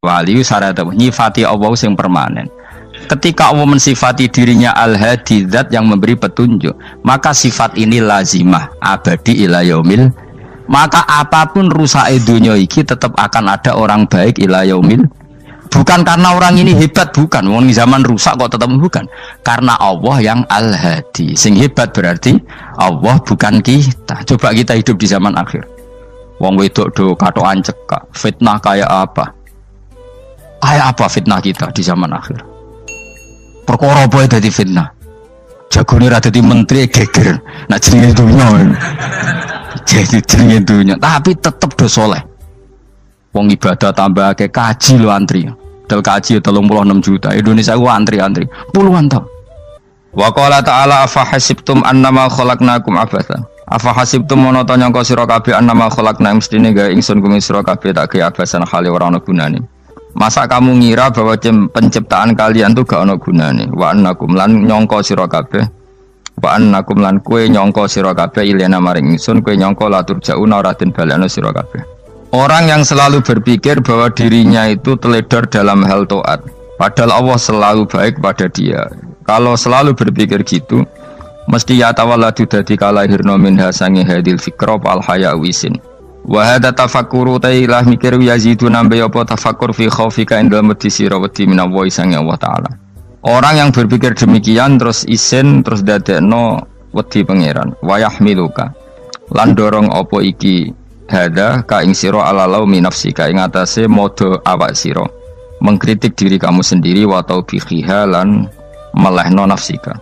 Wali syarat nyifati Allah sing permanen. Ketika Allah mensifati dirinya Al-Hadi, zat yang memberi petunjuk, maka sifat ini lazimah abadi ila yaumil. Maka apapun rusak dunia iki tetap akan ada orang baik ila yaumil. Bukan karena orang ini hebat, bukan. Wong zaman rusak kok tetap bukan. Karena Allah yang Al-Hadi. Sing hebat berarti Allah, bukan kita. Coba kita hidup di zaman akhir. Wong wedok do katokan cekak, fitnah kayak apa? Kayak apa fitnah kita di zaman akhir? Perkara apa dadi fitnah? Jagone ra dadi menteri geger. Nah jenenge dunya. Jenenge dunya, tapi tetep do saleh. Wong ibadah tambah ke kaji lo antri. Del kaji 36 juta. Indonesia ku antri-antri puluhan tahun. Wa qala ta'ala afa hasibtum annama khalaqnakum abatha. Afa hasibtum mono to nyangka sira kabeh annama khalaqna mestine gawe ingsun kuwi sira kabeh tak gawe abasan khali ora ana gunane. Masa kamu ngira bahwa penciptaan kalian tuh gak ono gunane? Wa annakum lan nyangka sira kabeh. Wa annakum lan kowe nyangka sira kabeh ilena maring ingsun kowe nyangka la turjauna ora den balekno sira kabeh. Orang yang selalu berpikir bahwa dirinya itu teledor dalam hal taat, padahal Allah selalu baik pada dia. Kalau selalu berpikir gitu, mesti ya tawalladu dadi kalahirna minha sange hadil fikra al haya wisin. Wa hadza tafakkuru tailah mikir yazidu nambe apa tafakkur fi khaufika indal medisi rawati minallahi sange Allah taala. Orang yang berpikir demikian terus isin terus dadekno wedi pangeran. Wa yahmiluka lan dorong apa iki hadza ka ing sira alalau min nafsika ing atase modo awak sira mengkritik diri kamu sendiri wa taubihiha lan melehno nafsika.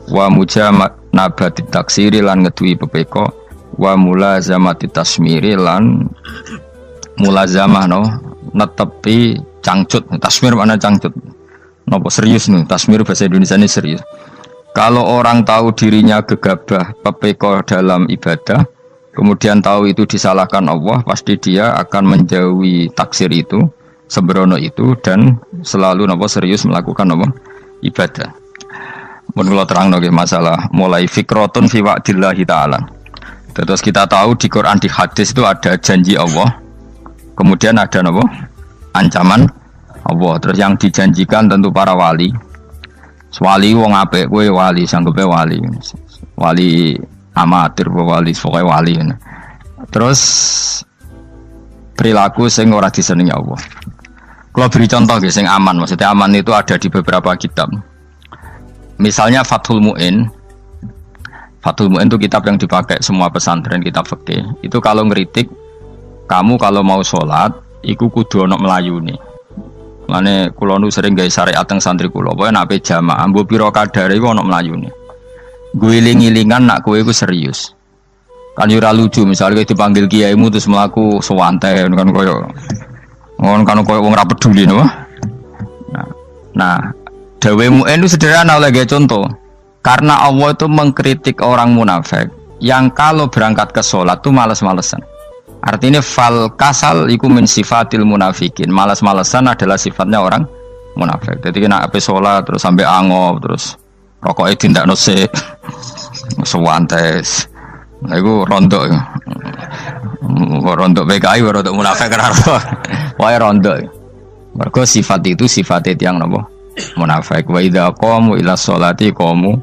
Wa mujamabati taksiri lan ngeduwi pepeko wa mulazamati tasmiri lan mulazamah no netepi cangcut. Tasmir mana cangcut? Nopo serius nih, tasmir bahasa Indonesia ini serius. Kalau orang tahu dirinya gegabah pepeko dalam ibadah, kemudian tahu itu disalahkan Allah, pasti dia akan menjauhi taksir itu, sembrono itu, dan selalu nopo serius melakukan nopo ibadah. Menurut terang nopo masalah mulai fikrotun fi wa'dillahi ta'ala. Terus kita tahu di Quran, di hadis itu ada janji Allah, kemudian ada nopo ancaman Allah. Terus yang dijanjikan tentu para wali. Wali wong apik kowe wali, sanggepe wali. Wali amatir wali, pokoke wali. Terus perilaku sing ora disenengi Allah. Kalau beri contoh nggih sing aman, maksudnya aman itu ada di beberapa kitab. Misalnya Fathul Mu'in. Fathul Mu'in itu kitab yang dipakai semua pesantren, kitab fikih. Itu kalau ngeritik, kamu kalau mau sholat, iku kudu ono melayune. Mane kula nu sering gawe syariat teng santri kula, pokoke nek ape jamaah mbok pira kadare iku ono melayune. Guling-gilingan nak kowe iku serius. Kan yo ora lucu misalnya dipanggil kiaimu terus mlaku sewantai kan koyo wong ora peduli no. Nah, dawe Mu'in itu sederhana lagi contoh. Karena Allah itu mengkritik orang munafik yang kalau berangkat ke sholat itu malas-malesan. Artinya fal kasal iku min sifatil munafikin. Malas-malesan adalah sifatnya orang munafik. Jadi kena ape sholat terus sampai angop terus rokoknya tindak nose sewantes. Nah itu rontok. Rontok PKI rontok munafik kenapa? Wah rontok. Mergo sifat itu sifatnya yang nopo munafik. Wa idza qamu ila sholati qamu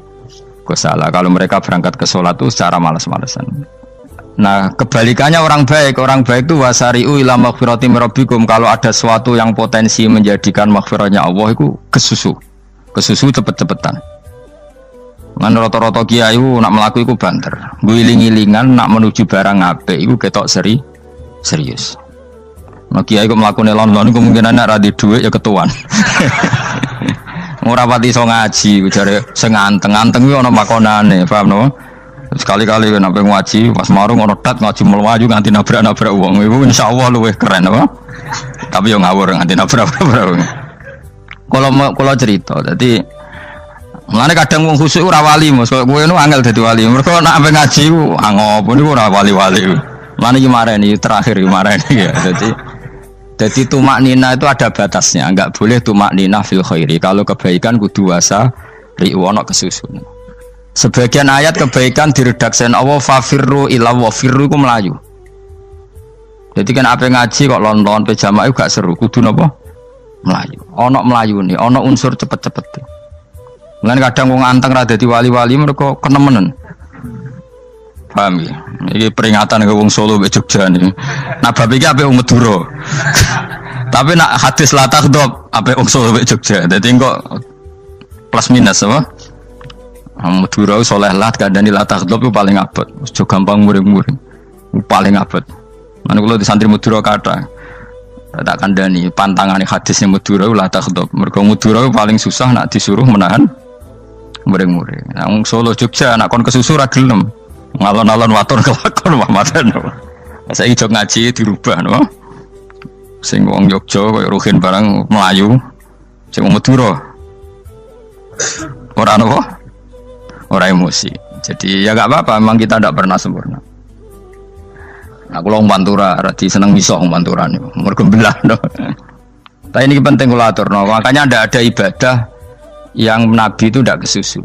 kusala. Kalau mereka berangkat ke sholat itu secara malas-malesan. Nah kebalikannya orang baik itu wasari'u ila maghfirati rabbikum. Kalau ada sesuatu yang potensi menjadikan maghfirahnya Allah itu kesusu cepet-cepetan. Ngan rata-rata kiai nak melaku itu banter, guling-gilingan nak menuju barang apik itu ketok serius. Nah kiai kok melaku nelon-nelon kemungkinan nak radi duit ya ketuan. Ora pati iso ngaji, jare sing anteng-anteng iki ana makonane, paham no? Sekali-kali nek ngaji pas marung ana tat ngaji mlayu nganti nabrak-nabrak wong. Iku insyaallah luwih keren apa? Tapi yo ngawur nganti nabrak-nabrak. Kalau cerita, dadi mulane kadang wong khusuk ora wali, Mas. Kowe nu angel dadi wali. Mergo nek ampe ngaji ku angop niku ora wali-wali. Mulane iki mareni terakhir iki mareni ya. Jadi tumak nina itu ada batasnya, enggak boleh tumak nina fil khairi. Kalau kebaikan kudu wasa ri'wana kesusun. Sebagian ayat kebaikan diredaksen Allah fafirru ila wa firru ku melayu. Jadi kan apa ngaji kok lon-lon pe jamaah gak seru, kudu napa? Melayu. Ono Melayu nih, ono unsur cepet-cepet. Mulane kadang wong anteng ra dadi wali-wali mereka kenemenen. Paham ya? Ini peringatan ke wong Solo mbek Jogja nih. Nah bab iki ape wong Madura. Tapi nak hadis la takhdab ape wong Solo mbek Jogja. Dadi kok plus minus apa? Madura soleh lah kandhani la takhdab paling abot. Aja gampang muring-muring. Paling abot. Lan kula di santri Madura kathah. Tak kandhani pantangane hadisnya Madura la takhdab. Mergo Madura paling susah nak disuruh menahan muring-muring. Nah wong Solo Jogja nak kon kesusu ra gelem. Ngalon-alon watur kelakon Muhammadan. Saiki jog ngaji dirubah no. Sing wong Jogja koyo Ruhin barang Melayu. Sing wong Madura. Ora napa? Ora emosi. Jadi ya enggak apa-apa, memang kita tidak pernah sempurna. Nah, kula wong Pantura radi seneng misah wong Pantura niku. Mergo belah no. Tapi ini penting kula aturno. Makanya tidak ada ibadah yang Nabi itu tidak kesusu.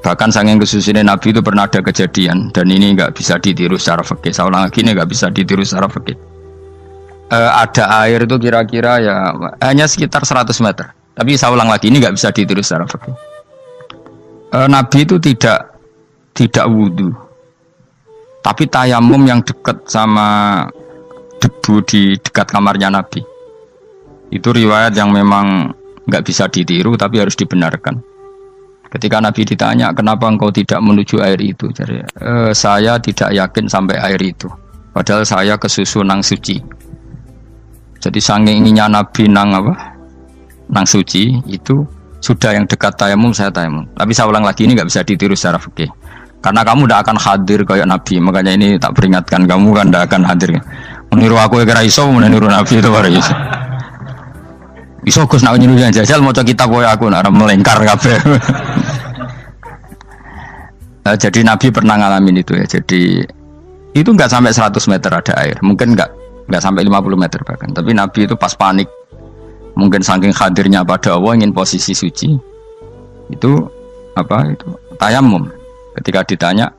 Bahkan saking kesusunya Nabi itu pernah ada kejadian dan ini nggak bisa ditiru secara fikih. Saya ulang lagi ini nggak bisa ditiru secara fikih. Ada air itu kira-kira ya hanya sekitar 100 meter. Tapi saya ulang lagi ini nggak bisa ditiru secara fikih. Nabi itu tidak wudu, tapi tayamum yang dekat sama debu di dekat kamarnya Nabi. Itu riwayat yang memang nggak bisa ditiru tapi harus dibenarkan. Ketika Nabi ditanya, kenapa engkau tidak menuju air itu? Jadi, saya tidak yakin sampai air itu. Padahal saya kesusu nang suci. Jadi saking inginnya Nabi nang suci itu sudah yang dekat tayamum saya tayamum. Tapi saya ulang lagi ini nggak bisa ditiru secara fikih. Karena kamu tidak akan hadir kayak Nabi. Makanya ini tak peringatkan kamu kan tidak akan hadir. Meniru aku yang kira iso, meniru Nabi itu baru iso. Iso Gus nak nyuruh jajal maca kitab koyo aku nak melengkar kabeh. Jadi Nabi pernah ngalamin itu ya. Jadi itu enggak sampai 100 meter ada air. Mungkin enggak sampai 50 meter bahkan. Tapi Nabi itu pas panik. Mungkin saking hadirnya pada Allah ingin posisi suci. Itu tayamum. Ketika ditanya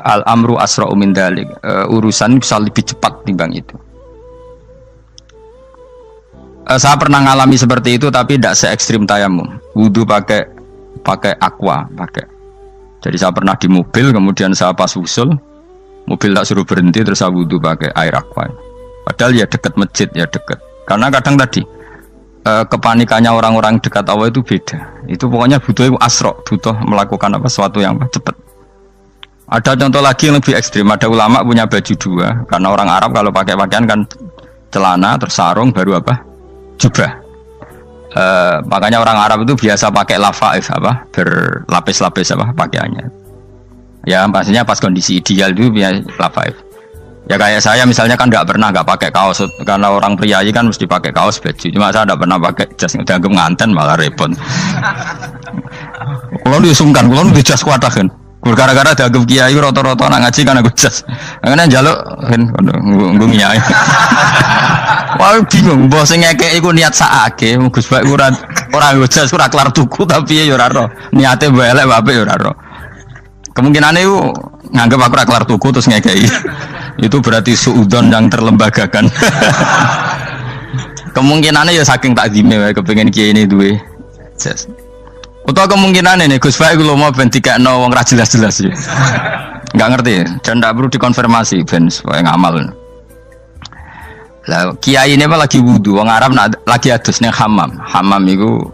al-amru asra'u min dzalik. Urusan bisa lebih cepat timbang itu. Saya pernah ngalami seperti itu tapi tidak se ekstrim tayamum. Wudu pakai aqua, pakai. Jadi saya pernah di mobil, kemudian saya pas usul, mobil tak suruh berhenti terus saya wudu pakai air aqua. Padahal ya dekat masjid ya dekat. Karena kadang tadi kepanikannya orang-orang dekat Allah itu beda. Itu pokoknya butuh asro, butuh melakukan sesuatu yang cepat. Ada contoh lagi yang lebih ekstrim. Ada ulama punya baju dua, karena orang Arab kalau pakai pakaian kan celana terus sarung baru jubah. Makanya orang Arab itu biasa pakai lafaif berlapis-lapis pakaiannya. Ya pastinya pas kondisi ideal itu biasa lafaif. Ya kayak saya misalnya kan nggak pakai kaos karena orang priayi kan mesti pakai kaos baju. Cuma saya nggak pernah pakai jas dianggap nganten malah repot. Kalau disungkan, kalau di jas kuatakan. Gara-gara dianggap kiai rata-rata nak ngaji kan aku jas. Karena jaluk kan nggung nyai. Wah bingung, bos ngekek iku niat sakake, Gus Bak ora jas ora kelar tuku tapi ya ora ro. Niate elek apik ya ora ro. Kemungkinane iku nganggep aku ora kelar tuku terus ngekeki. Itu berarti suudzon yang terlembagakan. Kemungkinane ya saking takzime wae kepengin kiai ini duwe jas. Utawa kemungkinane nih Gus Bak iku lomo ben dikekno wong ra jelas-jelas ya. Enggak ngerti dan ndak perlu dikonfirmasi ben supaya ngamal. Lah kiai ini lagi wudu, wong Arab lagi adus ning hammam. Hammam itu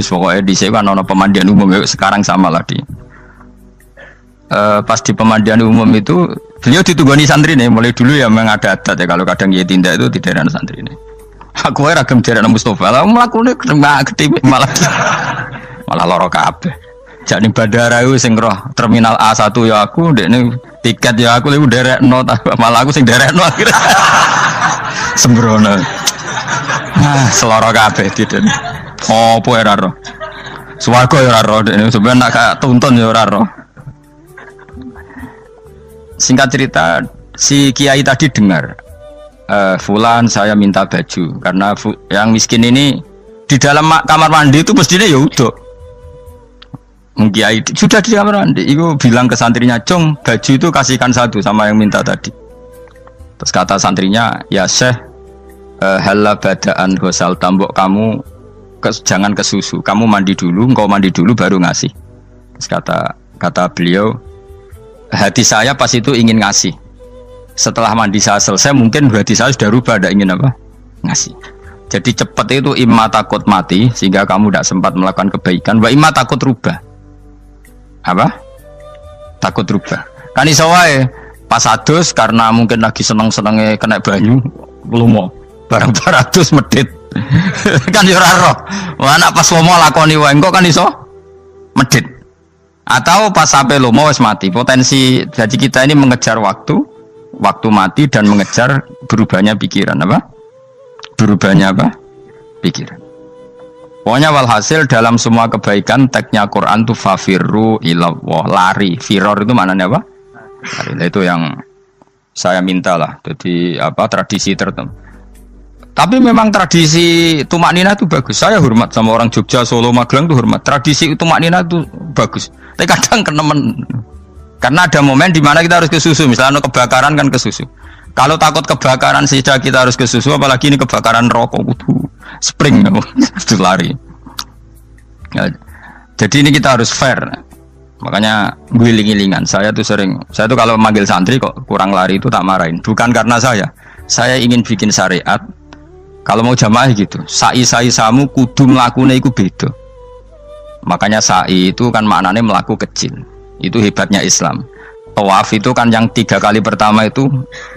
pokoknya di sini kan ono pemandian umum sekarang sama lah di. Pas di pemandian umum itu beliau ditugani santri nih, mulai dulu ya memang ada adat ya kalau kadang dia tindak itu di daerah santri nih. Aku ragam daerah Mustafa, lah melakukan gede malah loro kabeh. Jadi bandara itu sing roh terminal A1 ya aku, dekne tiket ya aku lewat derek no, malah aku sing derek no akhirnya. Sembrono. Seloro kabeh diten. Opo ora ro. Swarga ya ora ro, dekne sampeyan nak tuntun ya ora ro. Singkat cerita, si kiai tadi dengar fulan saya minta baju karena yang miskin ini di dalam kamar mandi itu mestinya ya udah. Kiai sudah di kamar mandi, itu bilang ke santrinya, "Cung, baju itu kasihkan satu sama yang minta tadi." Terus kata santrinya, "Ya Syekh, halla badaan ghusal tambok kamu jangan ke susu, kamu mandi dulu, engkau mandi dulu baru ngasih. Terus kata beliau, hati saya pas itu ingin ngasih. Setelah mandi saya selesai, mungkin hati saya sudah rubah, tidak ingin apa? Ngasih. Jadi cepat itu imma takut mati, sehingga kamu tidak sempat melakukan kebaikan, wa imma takut rubah. Apa? Takut rubah. Kan iso wae pas adus karena mungkin lagi seneng-senenge kena banyu, lumo. Barang 200 medit. Kan yo ora roh. Anak pas lomo lakoni wae engko kan iso medit. Atau pas sampai lomo wis mati. Potensi jadi kita ini mengejar waktu mati dan mengejar berubahnya pikiran apa? Berubahnya apa? Pikiran. Pokoknya walhasil dalam semua kebaikan teksnya Quran itu fafirru ilallah, lari. Firor itu maknanya apa? Lari. Nah, itu yang saya minta lah. Jadi apa tradisi tertentu. Tapi memang tradisi tumak nina itu bagus. Saya hormat sama orang Jogja, Solo, Magelang itu hormat. Tradisi tumak nina itu bagus. Tapi kadang kenemen. Karena ada momen di mana kita harus ke susu. Misalnya kebakaran kan ke susu. Kalau takut kebakaran sehingga kita harus ke susu, apalagi ini kebakaran rokok, spring, itu lari. Ya, jadi ini kita harus fair. Makanya guling-gilingan. Saya tuh kalau manggil santri kok kurang lari itu tak marahin. Bukan karena saya ingin bikin syariat. Kalau mau jamaah gitu, sa'i samu kudu mlakune iku beda. Makanya sa'i itu kan maknanya melaku kecil. Itu hebatnya Islam. Tawaf itu kan yang 3 kali pertama itu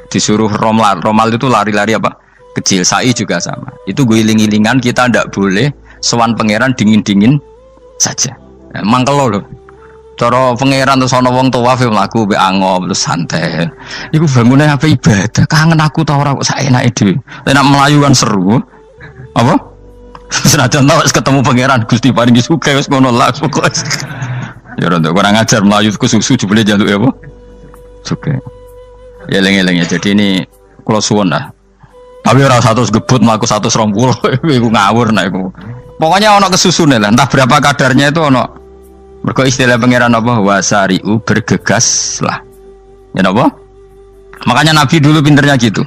disuruh romal itu lari-lari apa? Kecil. Sa'i juga sama. Itu guling-gilingan, kita ndak boleh sowan pangeran dingin-dingin saja. Emang kalau loh. Cara pangeran terus ana wong tawaf mlaku mbek angop terus santai. Iku bangune apa ibadah. Kangen aku ta ora kok saenake dhewe. Nek melayu kan seru. Apa? Senajan wis ketemu pangeran Gusti paringi sugih wis ngono lah pokoke. Ya ora kurang ajar melayu ku susu jebule njaluk ya apa? Sugih. Ya eling-eling ya. Jadi ini kula suwun lah. Tapi ora 100 gebut mlaku 120 iku ngawur nek iku. Pokoknya ana kesusune lah. Entah berapa kadarnya itu ana. Mergo istilah pangeran apa wasari'u bergegas lah. Ya apa? Makanya Nabi dulu pinternya gitu.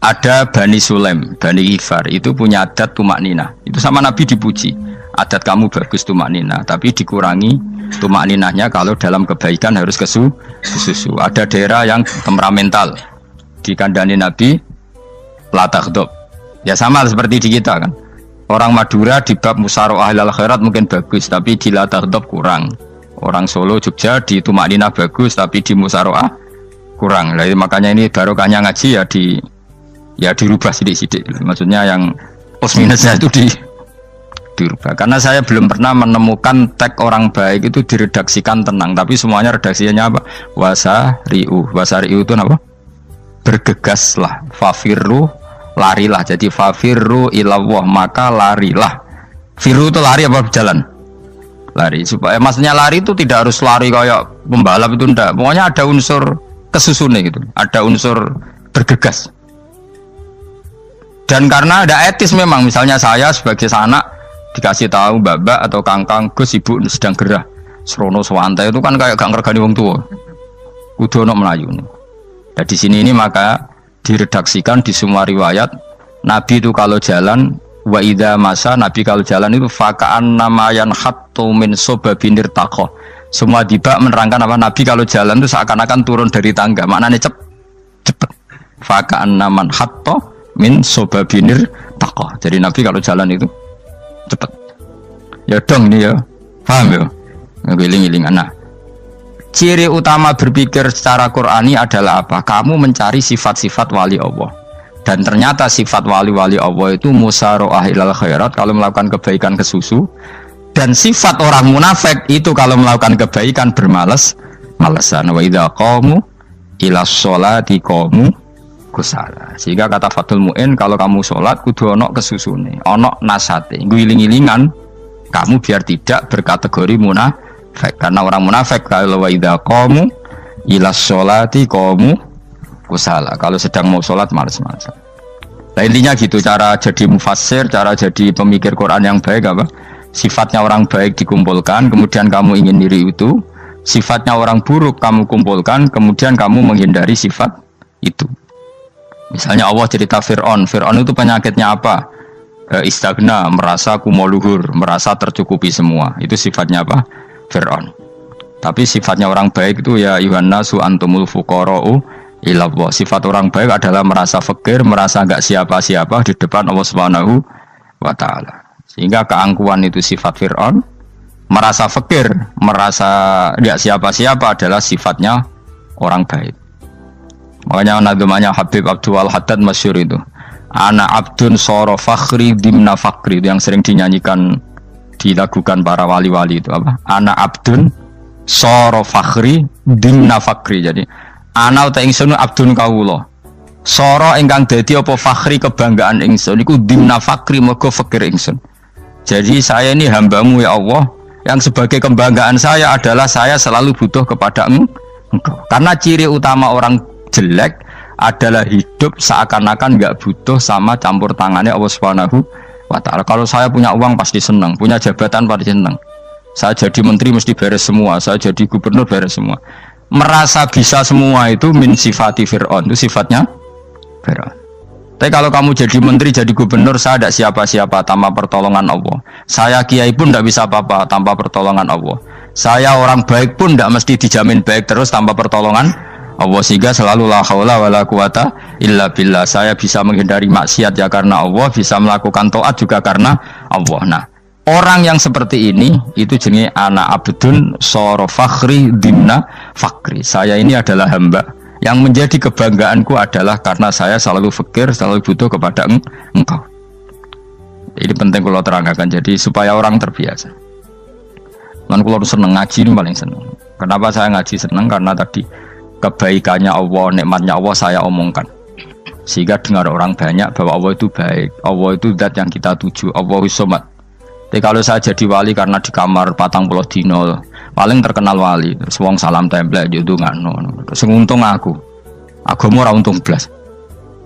Ada Bani Sulaim, Bani Ghifar itu punya adat tumak nina. Itu sama Nabi dipuji. Adat kamu bagus tumak nina, tapi dikurangi tumak ninahnya kalau dalam kebaikan harus ke susu. Ada daerah yang temperamental. Dikandani Nabi la taghdab. Ya sama seperti di kita kan. Orang Madura di bab musyawarah ahlal khairat mungkin bagus, tapi di la taghdab kurang. Orang Solo, Jogja di tumak nina bagus, tapi di musyawarah kurang. Jadi makanya ini barokahnya ngaji ya dirubah sidik-sidik. Maksudnya yang plus minusnya itu dirubah. Karena saya belum pernah menemukan tag orang baik itu diredaksikan tenang, tapi semuanya redaksinya apa? Wasari'u. Wasari'u itu apa? Bergegaslah. Fafirru, larilah. Jadi fafirru ilallah, maka larilah. Firu itu lari apa berjalan? Lari. Supaya maksudnya lari itu tidak harus lari kayak pembalap itu enggak. Pokoknya ada unsur kesusunnya gitu. Ada unsur bergegas. Dan karena ada etis memang, misalnya saya sebagai anak dikasih tahu babak atau kangkang Gus ibu sedang gerah. Serono swantai itu kan kayak gak ngergani wong tua. Kudu ono Melayu. Nah di sini ini maka diredaksikan di semua riwayat Nabi itu kalau jalan wa idza masa, Nabi kalau jalan itu fakaan namayan hattu min sobabinir taqo. Semua dibak menerangkan apa Nabi kalau jalan itu seakan-akan turun dari tangga. Maknanya cepet. Fakaan naman hatto min sobabinir taqo. Jadi Nabi kalau jalan itu cepet. Ya dong ini ya. Paham ya? Ngiling-ngilingan. Nah, ciri utama berpikir secara Qur'ani adalah apa? Kamu mencari sifat-sifat wali Allah. Dan ternyata sifat wali-wali Allah itu musyaroah ilal khairat, kalau melakukan kebaikan ke susu. Dan sifat orang munafik itu kalau melakukan kebaikan bermalas-malasan. Wa idza qamu ilas sholati qamu kusala. Sehingga kata Fathul Mu'in, kalau kamu sholat kudu ono kesusune, ono nasate, guling-gilingan kamu biar tidak berkategori munafik. Karena orang munafik kalau wa idza qamu ilas sholati qamu kusala, kalau sedang mau sholat malas-malasan. Nah intinya gitu, cara jadi mufassir, cara jadi pemikir Quran yang baik apa? Sifatnya orang baik dikumpulkan, kemudian kamu ingin diri itu. Sifatnya orang buruk kamu kumpulkan, kemudian kamu menghindari sifat itu. Misalnya Allah cerita Fir'aun. Fir'aun itu penyakitnya apa? Istagna, merasa kumoluhur, merasa tercukupi semua. Itu sifatnya apa? Fir'aun. Tapi sifatnya orang baik itu ya Yuhannasu antumul fuqara'u ilallah. Sifat orang baik adalah merasa fakir, merasa enggak siapa-siapa di depan Allah Subhanahu wa taala. Sehingga keangkuhan itu sifat Fir'aun, merasa fakir, merasa enggak siapa-siapa adalah sifatnya orang baik. Makanya nadumanya Habib Abdul Haddad masyhur itu. Ana abdun soro fakhri dimna fakri, itu yang sering dinyanyikan dilakukan para wali-wali itu apa? Ana abdun soro fakhri dimna fakri. Jadi ana uta ingsun abdun kawula. Soro ingkang dadi apa fakhri kebanggaan ingsun iku dimna fakri mergo fakir ingsun. Jadi saya ini hambamu ya Allah, yang sebagai kebanggaan saya adalah saya selalu butuh kepada Engkau. Karena ciri utama orang jelek adalah hidup seakan-akan nggak butuh sama campur tangannya Allah Subhanahu wa taala. Kalau saya punya uang pasti senang, punya jabatan pasti senang. Saya jadi menteri mesti beres semua, saya jadi gubernur beres semua. Merasa bisa semua itu min sifati Fir'aun, itu sifatnya Fir'aun. Tapi kalau kamu jadi menteri, jadi gubernur, saya tidak siapa-siapa tanpa pertolongan Allah. Saya kiai pun tidak bisa apa-apa tanpa pertolongan Allah. Saya orang baik pun tidak mesti dijamin baik terus tanpa pertolongan Allah, sehingga selalu la haula wala quwata illa billah. Saya bisa menghindari maksiat ya karena Allah, bisa melakukan taat juga karena Allah. Nah, orang yang seperti ini itu jenis ana abdun soro fakhri dimna fakri. Saya ini adalah hamba yang menjadi kebanggaanku adalah karena saya selalu fakir, selalu butuh kepada Engkau. Ini penting kalau terangkan, jadi supaya orang terbiasa. Man kalau seneng ngaji ini paling seneng. Kenapa saya ngaji seneng? Karena tadi kebaikannya Allah, nikmatnya Allah saya omongkan, sehingga dengar orang banyak bahwa Allah itu baik, Allah itu zat yang kita tuju, Allahu Somad. Tapi kalau saya jadi wali karena di kamar 40 dino paling terkenal wali, terus wong salam template yo ndongakno, terus untung aku ora untung blas.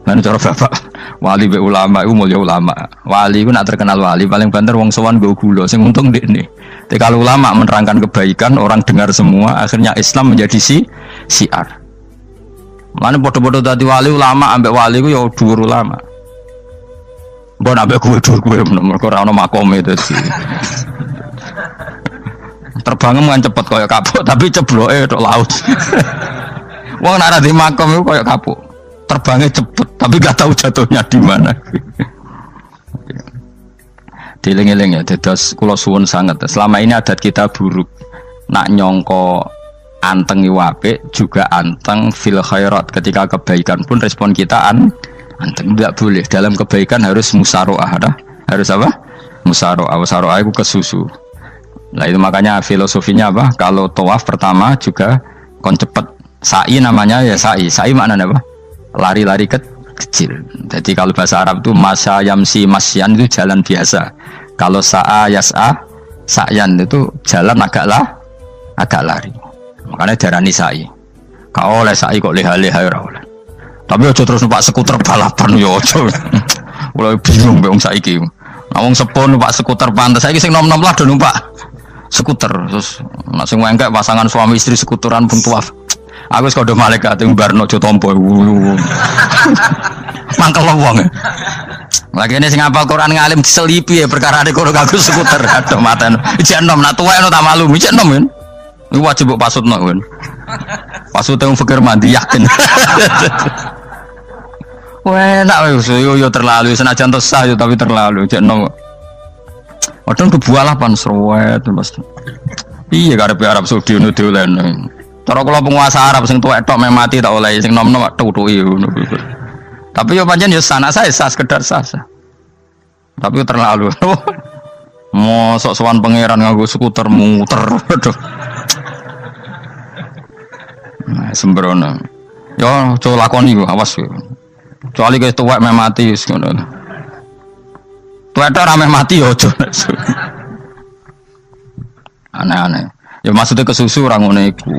Lan cara bapak wali be ulama iku mulya ulama, wali iku nak terkenal wali paling banter wong sowan nggo gula, sing untung ndekne. Tapi kalau ulama menerangkan kebaikan, orang dengar semua, akhirnya Islam menjadi siar. Mana bodoh-bodoh tadi wali ulama ambek wali ku ya dhuwur ulama. Mbon ambek kuwe dhuwur kuwe mergo ora ono makome dadi. Terbangem kan cepet kaya kapuk tapi cebloke tok laut. Wong nek ora di makom iku kaya kapuk. Terbangnya cepet tapi gak tahu jatuhnya di mana. Dieling-eling ya, dados kula suwun sangat. Selama ini adat kita buruk. Nak nyongko anteng apik juga anteng fil khairat. Ketika kebaikan pun respon kita anteng, tidak boleh. Dalam kebaikan harus musaroah, harus apa? Musaroah. Musaroah itu kesusu. Nah itu makanya filosofinya apa? Kalau tawaf pertama juga kon cepet. Sa'i namanya ya sa'i. Sa'i maknanya apa? Lari-lari kecil. Jadi kalau bahasa Arab itu masya yamsi masyan itu jalan biasa. Kalau sa'a yas'a sa'yan itu jalan agak lari. Makanya darani sa'i. Kau oleh sa'i kok leha-leha ora oleh. Tapi aja terus numpak skuter balapan yo aja. Mulai bingung mbek wong saiki. Wong sepo numpak skuter pantes. Saiki sing nom-nom lah do numpak skuter. Terus nek sing wengkek pasangan suami istri skuteran pun tuaf. Aku wis kodho malaikat ing barno aja tampa. Mangkel wong. Lagi ini sing hafal Quran ngalim diselipi ya perkara ade kono kanggo skuter. Aduh maten. Ijek enom nak tuwek tak malu. Ijek enom kan. Iku wajib mbok pasutno kan. Pasute wong fikir mandi yakin. Wah, enak yo terlalu senajan tosah yo tapi terlalu ijek enom. Padahal kebualah pan sruwet Mas. Iya karepe Arab Saudi ngono dolen. Cara kula penguasa Arab sing tuwek tok mati tak oleh sing nom-nom tutuki ngono. Tapi yo pancen yo sanak saya sekedar sasa. Tapi yo terlalu. Mosok sowan pangeran nganggo skuter muter. Aduh. Nah, sembrono. Yo coba lakoni yo awas yo. Kecuali wis tuwek mati wis ngono. Tuwek tok rame mati yo aja. Aneh-aneh. Ya maksudnya kesusu orang ngono iku.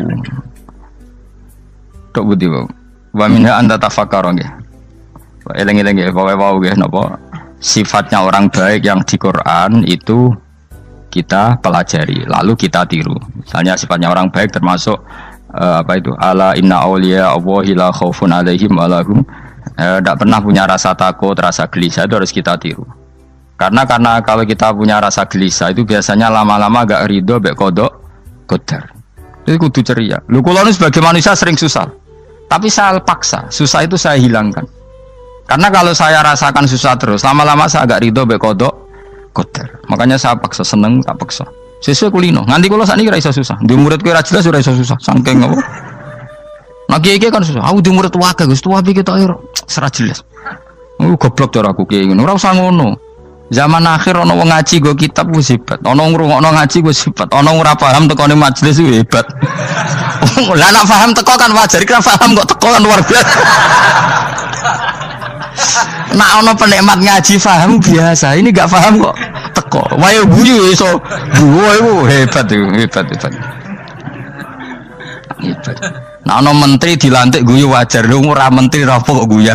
Tok budi wae. Wa minha anta tafakkar nggih. Eleng-eleng nggih, wae-wae nggih napa? Sifatnya orang baik yang di Quran itu kita pelajari, lalu kita tiru. Misalnya sifatnya orang baik termasuk apa itu? Ala inna auliya Allahi la khaufun alaihim wa lahum Tidak pernah punya rasa takut, rasa gelisah itu harus kita tiru. Karena kalau kita punya rasa gelisah itu biasanya lama-lama agak ridho, bek kodok, kodar. Itu kudu ceria. Lu kalau sebagai manusia sering susah, tapi saya paksa, susah itu saya hilangkan. Karena kalau saya rasakan susah terus, lama-lama saya agak ridho, bek kodok, kodar. Makanya saya paksa, seneng tak paksa. Sesuai kulino. Nganti kalau saat ini kira iso susah. Di murid kira jelas sudah iso susah. Sangking apa? Nah kiai kan susah. Aku di murid tua Gus tua pikir tak air serah jelas. Goblok cara aku kiai ngono. Ora usah ngono. Zaman akhir ono wong ngaji go kitab wis hebat. Ono ngrungokno ngaji wis hebat. Ono ora paham tekone majelis wis hebat. Lah nek paham teko kan wajar, kira paham kok teko kan luar biasa. Nak ono penikmat ngaji paham biasa. Ini enggak paham kok teko. Wae guyu iso. Guyu hebat itu, hebat. Hebat. Nah ono menteri dilantik guyu wajar. Lu ora menteri ra kok guyu.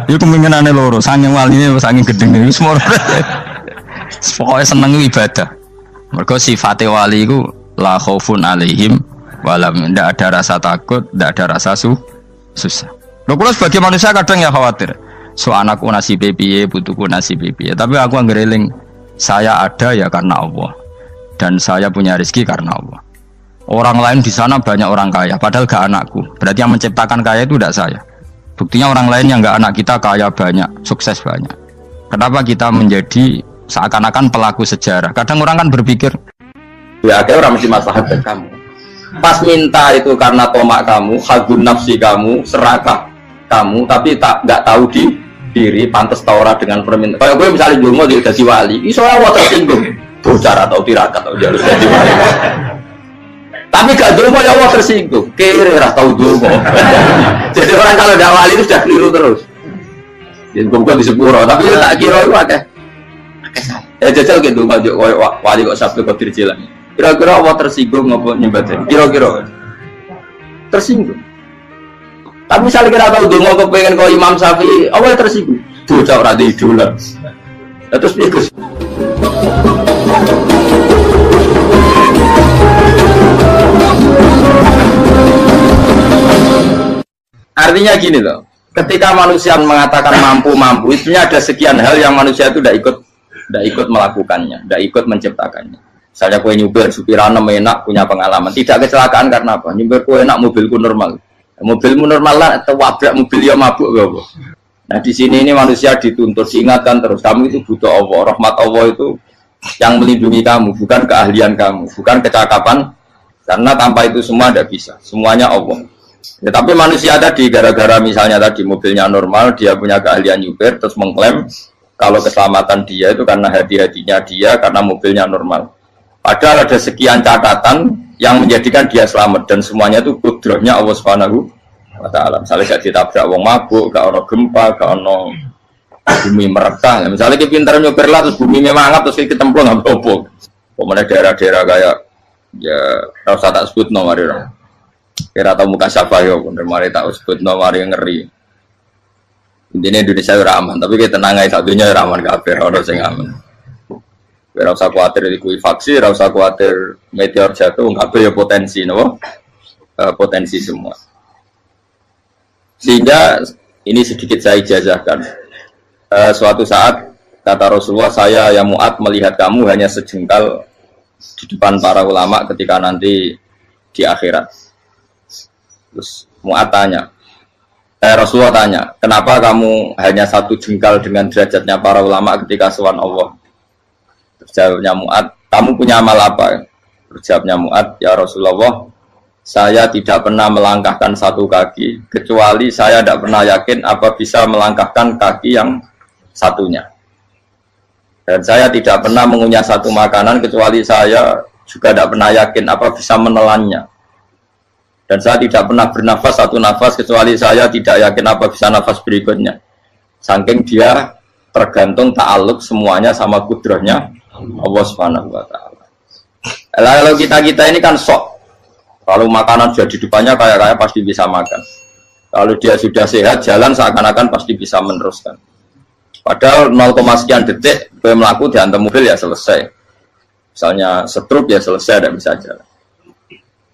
Iku kemungkinane loro, saking waline saking gedene wis moro. Pokoke seneng ibadah. Mergo sifate wali iku la khaufun alaihim walam, ndak ada rasa takut, ndak ada rasa susah. Lho kula sebagai manusia kadang ya khawatir. So anakku nasibe piye, putuku nasibe piye. Tapi aku anggereling saya ada ya karena Allah. Dan saya punya rezeki karena Allah. Orang lain di sana banyak orang kaya, padahal gak anakku. Berarti yang menciptakan kaya itu tidak saya. Buktinya orang lain yang nggak anak kita kaya banyak, sukses banyak. Kenapa kita menjadi seakan-akan pelaku sejarah? Kadang orang kan berpikir, ya kayak orang mesti maslahat ke kamu. Pas minta itu karena tomak kamu, hadun nafsi kamu, serakah kamu, tapi nggak tahu diri, pantas taura dengan permintaan. Kalau gue misalnya dulu dia jadi wali, iso awal tersinggung, bocor atau tirakat atau jalur jadi wali. Tapi gak dulu ya Allah tersinggung, kira tahu dulu. Jadi orang kalau tidak wali itu sudah keliru terus. Jadi bukan di sepuro, tapi tak kira itu ada. Jajal gitu maju wali kok sabtu kok dirjilan. Kira-kira Allah tersinggung ngapa nyembah? Kira-kira tersinggung. Tapi misalnya kita tahu dulu kok pengen kau Imam Syafi'i, Allah tersinggung. Bocah ora di idola. Terus ikut. Artinya gini loh, ketika manusia mengatakan mampu, itu ada sekian hal yang manusia itu tidak ikut melakukannya, tidak ikut menciptakannya. Misalnya kue nyupir, supirana enak, punya pengalaman, tidak kecelakaan karena apa? Nyupir kue enak, mobilku normal, mobilmu normal lah, atau wabrak mobil ya mabuk gak. Nah di sini ini manusia dituntut, diingatkan terus, kamu itu butuh Allah, rahmat Allah itu yang melindungi kamu, bukan keahlian kamu, bukan kecakapan, karena tanpa itu semua tidak bisa, semuanya Allah. Ya, tapi manusia tadi gara-gara misalnya tadi mobilnya normal, dia punya keahlian nyupir, terus mengklaim kalau keselamatan dia itu karena hati-hatinya dia, karena mobilnya normal. Padahal ada sekian catatan yang menjadikan dia selamat dan semuanya itu kudrahnya Allah Subhanahu wa Ta'ala. Misalnya gak ditabrak wong mabuk, gak ono gempa, gak ono bumi merekah. Misalnya kita pintar nyupir lah terus bumi mangap terus kita templung nggak apa-apa. Pemenang daerah-daerah kayak ya rasa tak sebut nomor itu. Kira tahu muka siapa yo, bener mari tak sebut nomor yang ngeri. Intinya Indonesia ora aman, tapi kita tenang aja satunya ora aman kabeh, ora sing aman. Ora usah kuwatir likuifaksi, ora usah kuwatir meteor jatuh, kabeh ya potensi nopo? Potensi semua. Sehingga ini sedikit saya ijazahkan. Suatu saat kata Rasulullah, saya yang Mu'ad melihat kamu hanya sejengkal di depan para ulama ketika nanti di akhirat. Terus Mu'ad tanya, Rasulullah tanya, kenapa kamu hanya satu jengkal dengan derajatnya para ulama ketika sowan Allah? Terus jawabnya Mu'ad, kamu punya amal apa? Terus jawabnya Mu'ad, ya Rasulullah, saya tidak pernah melangkahkan satu kaki, kecuali saya tidak pernah yakin apa bisa melangkahkan kaki yang satunya. Dan saya tidak pernah mengunyah satu makanan, kecuali saya juga tidak pernah yakin apa bisa menelannya. Dan saya tidak pernah bernafas satu nafas kecuali saya tidak yakin apa bisa nafas berikutnya. Saking dia tergantung ta'aluk semuanya sama kudrahnya Allah Subhanahu wa Ta'ala. Kalau kita ini kan sok. Kalau makanan sudah di depannya kayak pasti bisa makan. Kalau dia sudah sehat jalan seakan-akan pasti bisa meneruskan. Padahal 0, sekian detik gue melaku dihantam mobil ya selesai. Misalnya stroke ya selesai, tidak bisa jalan.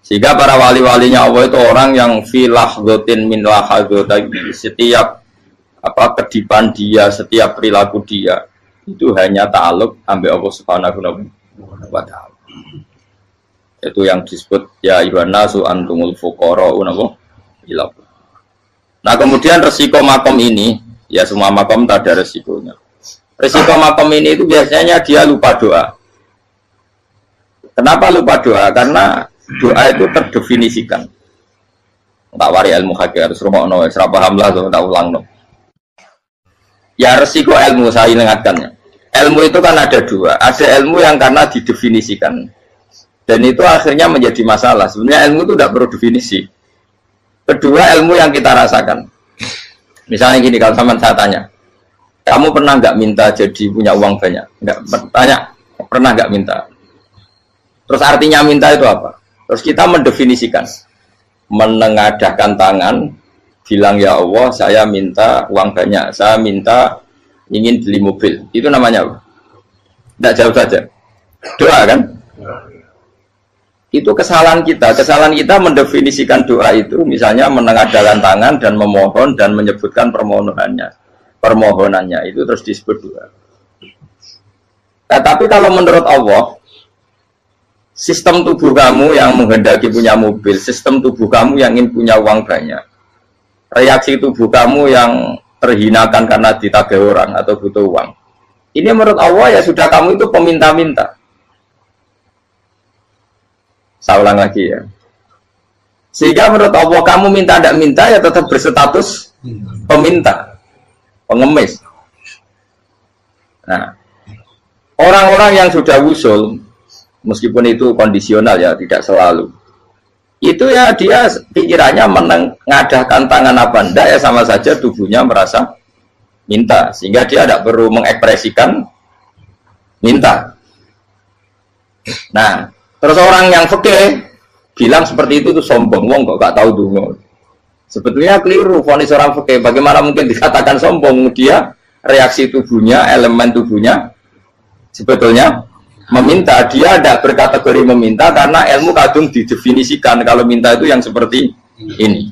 Sehingga para wali-walinya Allah itu orang yang filah gotin min lahadzotin, setiap kedipan dia, setiap perilaku dia itu hanya ta'aluk ambil Allah Subhanahu wa ta'ala. Itu yang disebut ya ayyuhan nasu antumul fuqara'u ila. Nah, kemudian resiko makom ini, ya semua makom tak ada resikonya. Resiko makom ini itu biasanya dia lupa doa. Kenapa lupa doa? Karena doa itu terdefinisikan. Tak wari ilmu hakikat terus rumakno wis ra paham lah tak ulangno. Ya resiko ilmu saya ingatkannya. Ilmu itu kan ada dua. Ada ilmu yang karena didefinisikan. Dan itu akhirnya menjadi masalah. Sebenarnya ilmu itu tidak perlu definisi. Kedua, ilmu yang kita rasakan. Misalnya gini, kalau sama saya tanya, kamu pernah nggak minta jadi punya uang banyak? Nggak tanya, pernah nggak minta? Terus artinya minta itu apa? Terus kita mendefinisikan, menengadahkan tangan, bilang ya Allah, saya minta uang banyak, saya minta ingin beli mobil. Itu namanya apa? Tidak jauh saja. Doa kan? Itu kesalahan kita. Kesalahan kita mendefinisikan doa itu, misalnya menengadahkan tangan dan memohon dan menyebutkan permohonannya itu terus disebut doa. Nah, tapi kalau menurut Allah, sistem tubuh kamu yang menghendaki punya mobil, sistem tubuh kamu yang ingin punya uang banyak, reaksi tubuh kamu yang terhinakan karena ditagih orang atau butuh uang, ini menurut Allah ya sudah kamu itu peminta-minta. Saya ulang lagi ya. Sehingga menurut Allah kamu minta tidak minta ya tetap berstatus peminta, pengemis. Nah, orang-orang yang sudah wusul, meskipun itu kondisional ya, tidak selalu. Itu ya dia pikirannya menengadahkan tangan apa enggak ya sama saja tubuhnya merasa minta. Sehingga dia tidak perlu mengekspresikan minta. Nah, terus orang yang fikih bilang seperti itu tuh sombong, wong kok gak tahu dungo. Sebetulnya keliru vonis orang fikih. Bagaimana mungkin dikatakan sombong? Dia reaksi tubuhnya, elemen tubuhnya sebetulnya meminta. Dia tidak berkategori meminta karena ilmu kadung didefinisikan kalau minta itu yang seperti ini.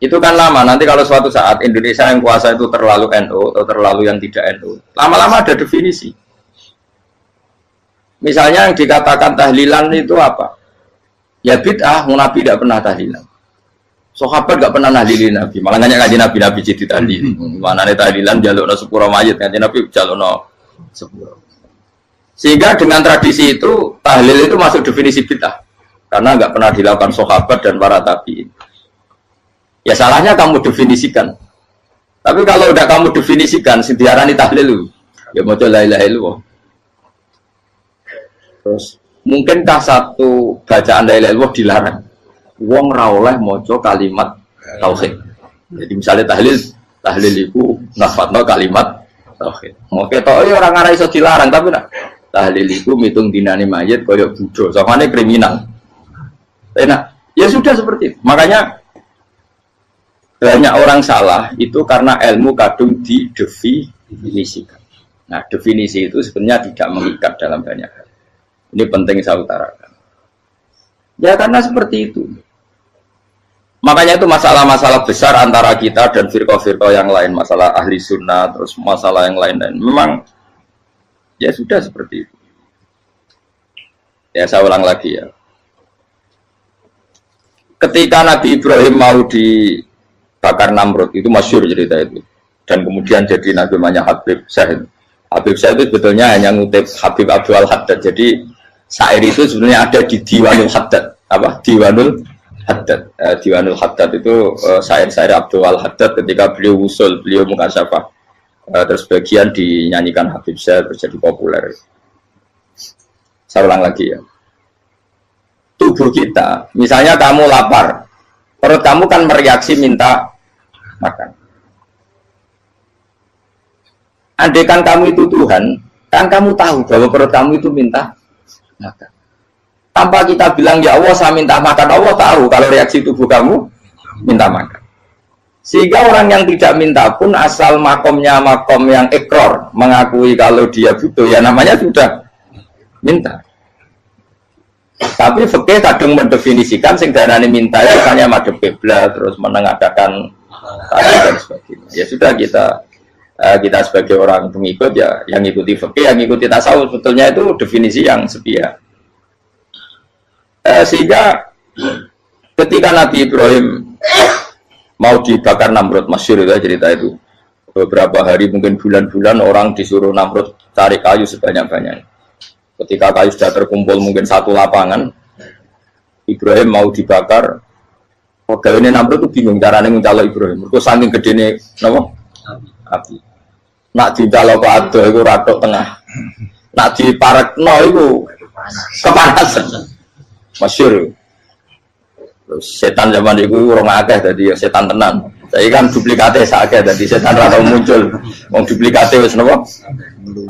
Itu kan lama. Nanti kalau suatu saat Indonesia yang kuasa itu terlalu NU atau terlalu yang tidak NU, lama-lama ada definisi. Misalnya yang dikatakan tahlilan itu apa? Ya bid'ah, Nabi tidak pernah tahlilan. Sahabat tidak pernah nahlilin Nabi. Malah nanya kaji Nabi jadi tahlil. Mana nih tahlilan jalukno sepuro mayit, kaji Nabi jalukno sepuro. Sehingga dengan tradisi itu tahlil itu masuk definisi bid'ah. Karena nggak pernah dilakukan sahabat dan para tabi'in. Ya salahnya kamu definisikan. Tapi kalau udah kamu definisikan, diarani tahlil, ya mau la ilaha illallah. Terus mungkinkah satu bacaan la ilaha illallah dilarang? Wong ra oleh maca kalimat tauhid. Jadi misalnya tahlil itu nafatno kalimat tauhid. Mau ketok orang ora iso dilarang tapi nak tahlil itu mitung dinane mayit kaya budo. Samane kriminal. Enak. Ya sudah seperti itu. Makanya banyak orang salah itu karena ilmu kadung didefinisikan. Nah, definisi itu sebenarnya tidak mengikat dalam banyak hal. Ini penting saya utarakan. Ya karena seperti itu. Makanya itu masalah-masalah besar antara kita dan firqah-firqah yang lain. Masalah ahli sunnah, terus masalah yang lain-lain. Memang, ya sudah seperti itu. Ya saya ulang lagi ya. Ketika Nabi Ibrahim mau dibakar Namrud, itu masyhur cerita itu. Dan kemudian jadi namanya Habib Syahid. Habib Syahid itu sebetulnya hanya ngutip Habib Abdul Haddad. Jadi syair itu sebenarnya ada di Diwanul Haddad. Apa? Diwanul Haddad. Diwanul Haddad itu syair-syair Abdul Haddad ketika beliau usul, beliau mukasyafah. Terus bagian dinyanyikan Habib Syahid terjadi populer. Saya ulang lagi ya. Tubuh kita, misalnya kamu lapar, perut kamu kan mereaksi minta makan. Andaikan kamu itu Tuhan, kan kamu tahu bahwa perut kamu itu minta makan. Tanpa kita bilang ya Allah saya minta makan, Allah tahu kalau reaksi tubuh kamu minta makan. Sehingga orang yang tidak minta pun asal makomnya makom yang ikrar, mengakui kalau dia butuh, ya namanya sudah minta. Tapi fikih kadang mendefinisikan sing darane minta itu hanya madhep kiblat terus menengadakan dan sebagainya. Ya sudah kita sebagai orang pengikut ya yang ikuti fikih, yang ikuti tasawuf sebetulnya itu definisi yang sepihak. Sehingga ketika Nabi Ibrahim mau dibakar Namrud, masyhur itu cerita itu. Beberapa hari mungkin bulan-bulan orang disuruh Namrud cari kayu sebanyak-banyaknya. Ketika kayu sudah terkumpul mungkin satu lapangan, Ibrahim mau dibakar. Pegawai Namrud itu bingung caranya mencalok Ibrahim. Mereka saking gedene napa? Api. Nak dicalok ke ado itu ratok tengah. Nak diparekno itu kepanasan. Masyhur. Setan zaman itu orang akeh tadi ya setan tenan. Saya kan duplikatnya sakit tadi setan rata muncul. Wong duplikatnya wis napa?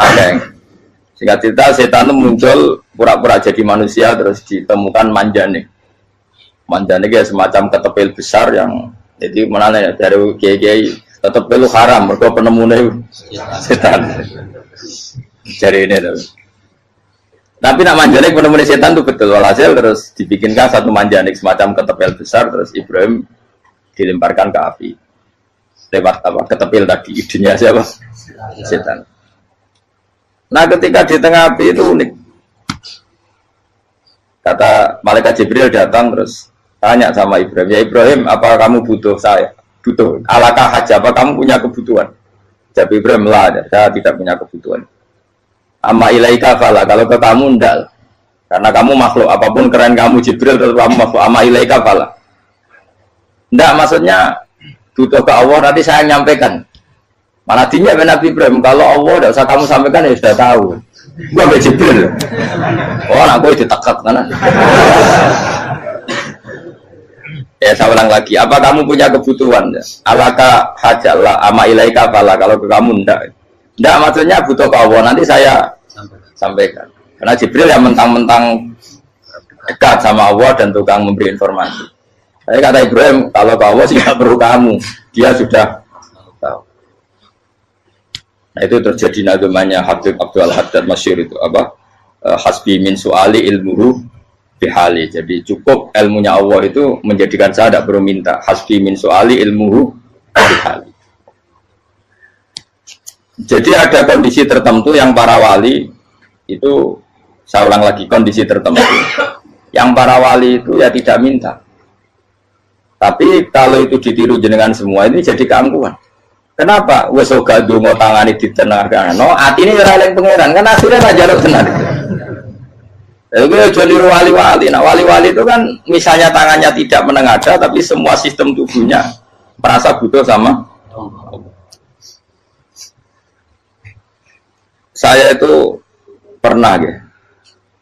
Akeh. Singkat cerita setan itu muncul pura-pura jadi manusia terus ditemukan manjane. Manjane kayak semacam ketepil besar yang jadi mana ya dari kiai-kiai ketepil haram mergo penemune setan. Jari ini tuh. Tapi nak manjanik penemuan setan itu betul walhasil terus dibikinkan satu manjanik semacam ketepil besar terus Ibrahim dilemparkan ke api lewat apa ketepil tadi idenya siapa setan. Nah ketika di tengah api itu unik, kata malaikat Jibril datang terus tanya sama Ibrahim, ya Ibrahim apa kamu butuh saya? Butuh alakah haja apa kamu punya kebutuhan? Jawab Ibrahim lah saya tidak punya kebutuhan. Amma ilaika fala, kalau ke kamu ndak, karena kamu makhluk apapun keren kamu Jibril tetap kamu makhluk. Amma ilaika fala, ndak maksudnya butuh ke Allah nanti saya nyampaikan. Malah dinya Nabi Ibrahim kalau Allah ndak usah kamu sampaikan ya sudah tahu. Gua be Jibril. Oh aku ditekak kan. Ya saya ulang lagi, apa kamu punya kebutuhan? Alaka hajalah amma ilaika fala, kalau ke kamu ndak. Nggak maksudnya butuh ke Allah nanti saya sampaikan. Karena Jibril yang mentang-mentang dekat sama Allah dan tukang memberi informasi. Saya kata Ibrahim kalau ke Allah sih nggak perlu kamu, dia sudah tahu. Nah itu terjadi nagamanya Habib Abdul Haddad masyhur itu apa? Hasbi min su'ali ilmuhu bihali. Jadi cukup ilmunya Allah itu menjadikan saya tidak perlu minta. Hasbi min su'ali ilmuhu bihali. Jadi ada kondisi tertentu yang para wali itu, saya ulang lagi kondisi tertentu yang para wali itu ya tidak minta. Tapi kalau itu ditiru jenengan semua ini jadi keangkuhan. Kenapa? Wes oga donga tangane ditenangkan. No, atine ora eling pangeran kan akhirnya ra jaluk tenan. Itu aja niru wali-wali. Nah, wali-wali itu kan misalnya tangannya tidak menengadah tapi semua sistem tubuhnya merasa butuh sama saya itu pernah ya,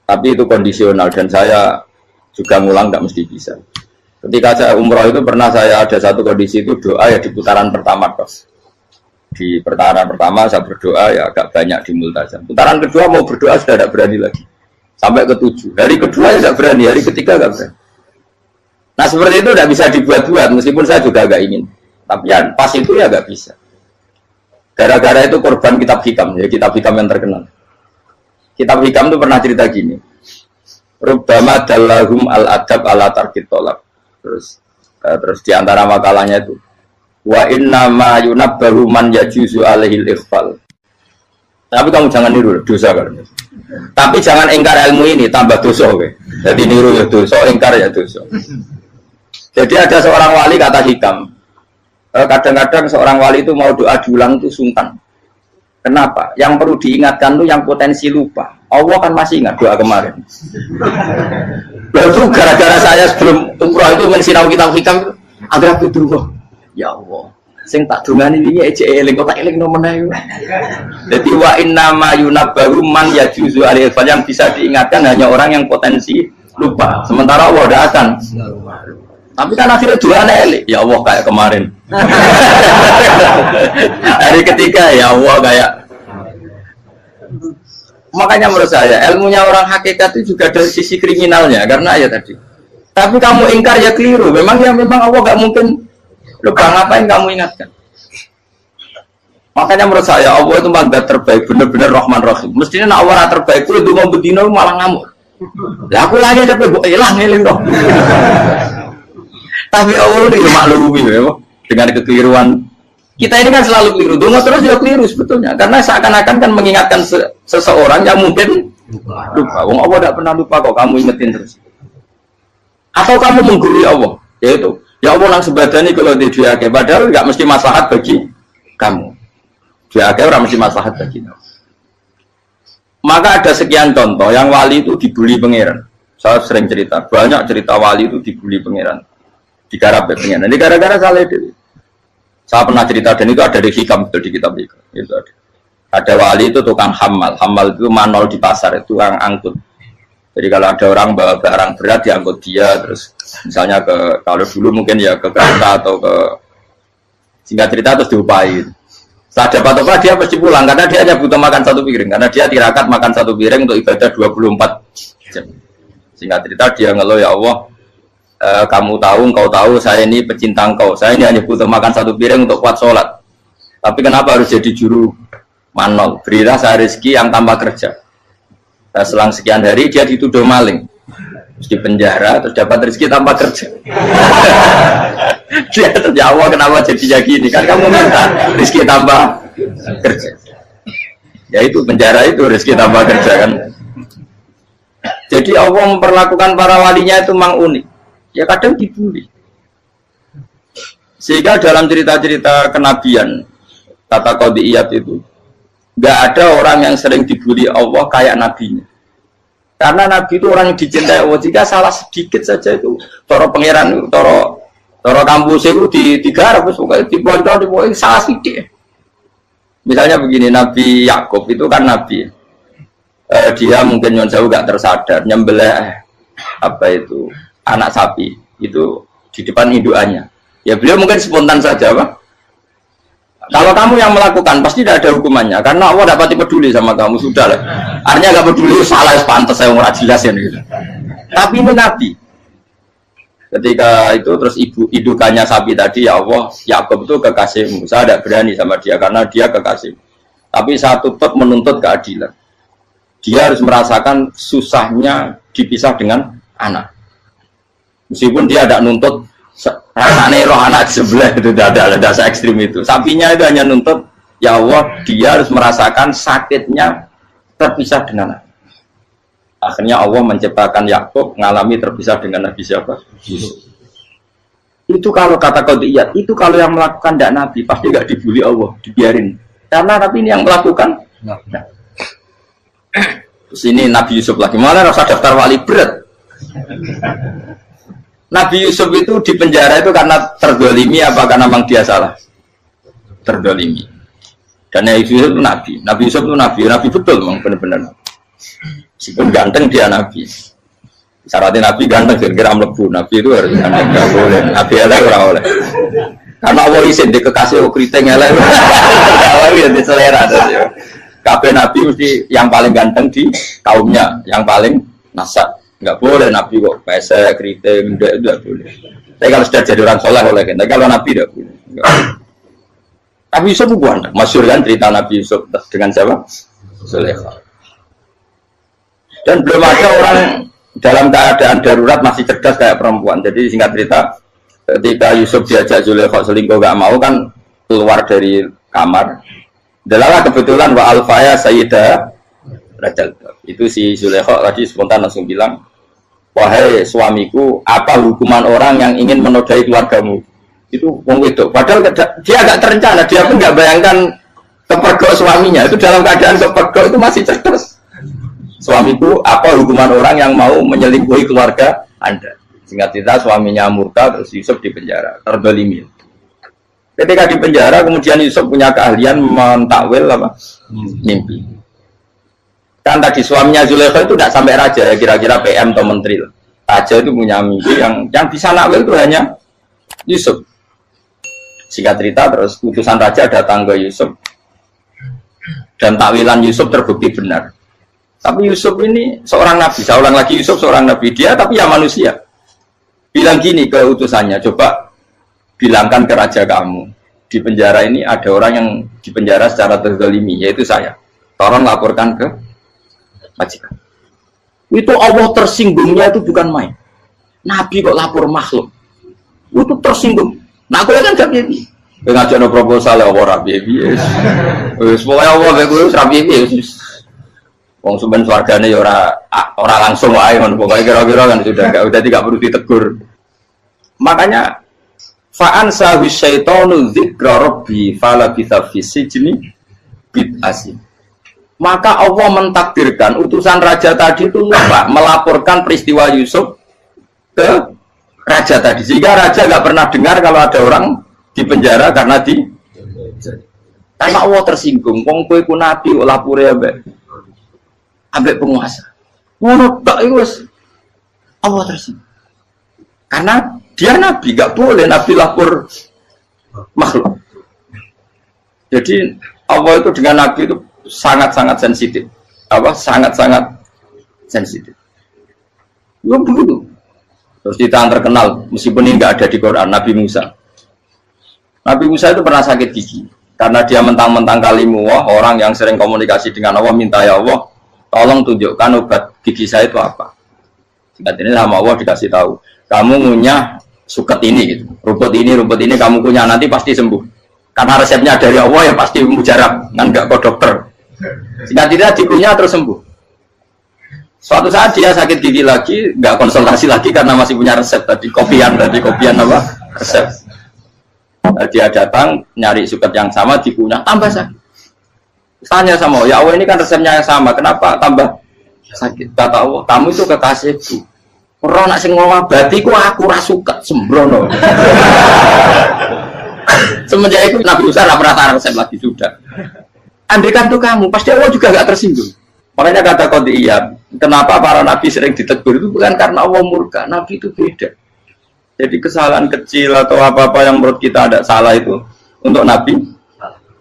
tapi itu kondisional dan saya juga ngulang nggak mesti bisa. Ketika saya umroh itu pernah saya ada satu kondisi itu doa ya di putaran pertama kos. Di putaran pertama saya berdoa ya agak banyak di multazam. Putaran kedua mau berdoa sudah tidak berani lagi. Sampai ke-7. Hari kedua ya tidak berani, hari ketiga nggak berani. Nah seperti itu tidak bisa dibuat-buat meskipun saya juga agak ingin. Tapi ya pas itu ya nggak bisa. Gara-gara itu korban kitab hikam, ya kitab hikam yang terkenal. Kitab hikam itu pernah cerita gini. Rubbama dallahum al-adab ala tarkit tolak. Terus di antara makalahnya itu wa inna ma yunabbahu man yajuzu alaihil ikhfal. Tapi kamu jangan niru dosa kan. Tapi jangan ingkar ilmu ini tambah dosa kowe. Jadi niru ya dosa, ingkar ya dosa. Jadi ada seorang wali kata hikam. Kadang-kadang seorang wali itu mau doa diulang itu sungkan. Kenapa? Yang perlu diingatkan itu yang potensi lupa. Allah kan masih ingat doa kemarin. Lalu gara-gara saya sebelum umroh itu mensinau kitab hikam itu agar aku dulu. Ya Allah, sing tak dungani ini aja eling kok tak eling nomene. Jadi wa inna ma yunabbahu man yajuzu alil yang bisa diingatkan hanya orang yang potensi lupa. Sementara Allah tidak akan. Tapi kan akhirnya dua elik. Ya Allah kayak kemarin. Hari ketiga ya Allah kayak. Makanya menurut saya ilmunya orang hakikat itu juga dari sisi kriminalnya karena ya tadi. Tapi kamu ingkar ya keliru. Memang Allah gak mungkin lupa, ngapain kamu ingatkan. Makanya menurut saya Allah itu mazat terbaik, benar-benar Rahman Rahim. Mestinya Allah terbaik itu mau bedino malah ngamuk. Lah aku lagi tapi mbok elang eling kok. Tapi Allah itu maklumi ya, dengan kekeliruan. Kita ini kan selalu keliru. Donga terus juga keliru sebetulnya. Karena seakan-akan kan mengingatkan seseorang yang mungkin lupa. Wong Allah tidak pernah lupa kok, kamu ingetin terus. Atau kamu menggurui Allah, yaitu ya Allah nang sebadani kalau di diake, padahal nggak mesti maslahat bagi kamu. Diake orang mesti maslahat bagi kamu. Maka ada sekian contoh yang wali itu dibully pangeran. Saya sering cerita, banyak cerita wali itu dibully pangeran, digarap pangeran. Ini gara-gara salah itu. Saya pernah cerita dan itu ada di hikam itu di kitab itu. Itu ada. Ada wali itu tukang hamal itu manol di pasar itu tukang angkut. Jadi kalau ada orang bawa barang berat diangkut dia, terus misalnya kalau dulu mungkin ya ke kereta atau ke singkat cerita terus diupai. Saat dapat apa dia pasti pulang karena dia hanya butuh makan satu piring karena dia tirakat makan satu piring untuk ibadah 24 jam. Singkat cerita dia ngeluh ya Allah, kamu tahu, engkau tahu saya ini pecinta engkau, saya ini hanya butuh makan satu piring untuk kuat sholat. Tapi kenapa harus jadi juru manol? Berilah saya rezeki yang tanpa kerja. Nah, selang sekian hari dia dituduh maling, terus di penjara, terus dapat rezeki tanpa kerja. Dia terjawab kenapa jadinya gini? Kan kamu minta rezeki tanpa kerja. Ya itu penjara itu rezeki tanpa kerja kan. Jadi Allah memperlakukan para walinya itu memang unik. Ya kadang dibully. Sehingga dalam cerita-cerita kenabian, kata Qadiyat itu, nggak ada orang yang sering dibully Allah kayak nabinya. Karena nabi itu orang yang dicintai Allah. Jika salah sedikit saja itu, toro pangeran, toro kampus itu digarap, pokoknya dibontor, salah sedikit. Misalnya begini, Nabi Yakub itu kan nabi. Dia mungkin yang jauh nggak tersadar, nyembelih apa itu anak sapi itu di depan indukannya. Ya beliau mungkin spontan saja, Pak. Kalau kamu yang melakukan pasti tidak ada hukumannya karena Allah dapat peduli sama kamu sudah lah. Artinya nggak peduli salah pantas saya nggak jelas ya gitu. Tapi ini Nabi. Ketika itu terus indukannya sapi tadi ya Allah, Yakub itu kekasihmu. Saya tidak berani sama dia karena dia kekasih. Tapi saya tutup menuntut keadilan. Dia harus merasakan susahnya dipisah dengan anak. Meskipun dia tidak nuntut rasanya roh anak sebelah itu tidak ada se-ekstrim itu. Sapinya itu hanya nuntut ya Allah dia harus merasakan sakitnya terpisah dengan anak. Akhirnya Allah menciptakan Yakub mengalami terpisah dengan Nabi siapa? Yusuf. Itu kalau kata Qadiyat, itu kalau yang melakukan tidak Nabi pasti nggak dibully Allah, dibiarin. Karena Nabi ini yang melakukan. Nah. Terus ini Nabi Yusuf lagi, malah rasa daftar wali berat. Nabi Yusuf itu di penjara itu karena terdolimi apa karena memang dia salah? Terdolimi. Dan Nabi Yusuf itu Nabi. Nabi Yusuf itu Nabi betul memang benar-benar. Meskipun ganteng dia Nabi. Syaratnya Nabi ganteng kira-kira mlebu. Nabi itu harus ganteng, nggak boleh. Nabi elek ora oleh. Karena Allah isin di kekasih keriting elek. Allah ya di selera. Kabeh Nabi mesti yang paling ganteng di kaumnya, yang paling nasab. Nggak boleh Nabi kok pesek, keriting, tidak boleh. Tapi kalau sudah jadi orang soleh oleh kita, kalau Nabi tidak boleh. Nabi Yusuf bukan, masyhur kan cerita Nabi Yusuf dengan siapa? Zulaikha. Dan belum ada orang dalam keadaan darurat masih cerdas kayak perempuan. Jadi singkat cerita, ketika Yusuf diajak Zulaikha selingkuh nggak mau kan keluar dari kamar. Dalalah kebetulan wa alfaya sayyidah Rajal. Itu si Zulaikha tadi spontan langsung bilang, wahai suamiku, apa hukuman orang yang ingin menodai keluargamu? Itu wong wedok. Padahal dia agak terencana, dia pun nggak bayangkan kepergok suaminya. Itu dalam keadaan kepergok itu masih cerdas. Suamiku, apa hukuman orang yang mau menyelingkuhi keluarga Anda? Singkat cerita suaminya murka, terus Yusuf di penjara, terdolimi. Ketika di penjara, kemudian Yusuf punya keahlian mentakwil apa? Mimpi. Kan tadi suaminya Zulaikha itu tidak sampai raja ya, kira-kira PM atau menteri. Raja itu punya mimpi yang bisa nakwil itu hanya Yusuf. Singkat cerita terus utusan raja datang ke Yusuf dan takwilan Yusuf terbukti benar. Tapi Yusuf ini seorang nabi, saya ulang lagi Yusuf seorang nabi dia tapi ya manusia. Bilang gini ke utusannya, coba bilangkan ke raja kamu di penjara ini ada orang yang di penjara secara terzalimi yaitu saya. Tolong laporkan ke majikan. Itu Allah tersinggungnya itu bukan main. Nabi kok lapor makhluk. Itu tersinggung. Nah, aku kan gak piye. Ngajak proposal ya Allah rapi piye. Wis pokoke Allah kowe wis rapi piye wis. Wong sampean swargane ya ora langsung wae ngono. Pokoke kira-kira kan sudah enggak perlu ditegur. Makanya fa'an sahu syaitanu dzikra rabbi fala bisa fi sijni bid'asin. Maka Allah mentakdirkan utusan raja tadi itu lupa melaporkan peristiwa Yusuf ke raja tadi. Sehingga raja nggak pernah dengar kalau ada orang di penjara karena Allah tersinggung. Wong kowe ku nabi kok lapore ambek penguasa. Ngono tok iku wis Allah tersinggung. Karena dia nabi, nggak boleh nabi lapor makhluk. Jadi Allah itu dengan nabi itu sangat-sangat sensitif. Sangat-sangat sensitif. Ya begitu. Terus kita terkenal, meskipun ini nggak ada di Quran, Nabi Musa. Nabi Musa itu pernah sakit gigi. Karena dia mentang-mentang kalimullah, orang yang sering komunikasi dengan Allah, minta ya Allah, tolong tunjukkan obat gigi saya itu apa. Singkat ini sama Allah dikasih tahu. Kamu ngunyah suket ini, gitu. Rumput ini kamu kunyah, nanti pasti sembuh. Karena resepnya dari Allah ya pasti mujarab, kan nggak ke dokter. Singkat tidak dikunyah terus sembuh. Suatu saat dia sakit gigi lagi, nggak konsultasi lagi karena masih punya resep tadi kopian apa resep. Dia datang nyari suket yang sama dikunyah tambah sakit. Tanya sama Allah, ya Allah ini kan resepnya yang sama, kenapa tambah sakit? Kata Allah, kamu itu kekasihku. Orang nak sing ngobati ku aku ra suket sembrono. Semenjak itu Nabi Musa tidak pernah taruh resep lagi sudah. Andaikan itu kamu, pasti Allah juga nggak tersinggung. Makanya kata Qadiyat, kenapa para nabi sering ditegur itu bukan karena Allah murka, nabi itu beda. Jadi kesalahan kecil atau apa-apa yang menurut kita ada salah itu untuk nabi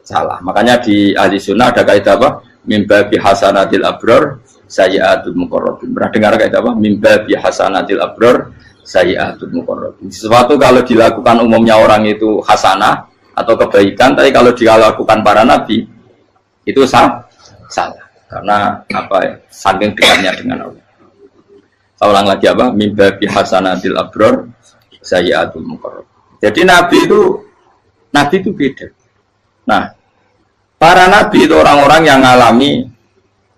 salah. Makanya di ahli sunnah ada kaidah apa? Mimba bihasanatil abror sayyi'atul muqarrabin. Pernah dengar kaidah apa? Mimba bihasanatil abror sayyi'atul muqarrabin. Sesuatu kalau dilakukan umumnya orang itu hasanah atau kebaikan, tapi kalau dilakukan para nabi itu salah. Karena apa ya? Saking dekatnya dengan Allah. Saya ulang lagi apa? Mimba bihasanatil abror sayyi'atul muqarrabin. Jadi nabi itu beda. Nah, para nabi itu orang-orang yang mengalami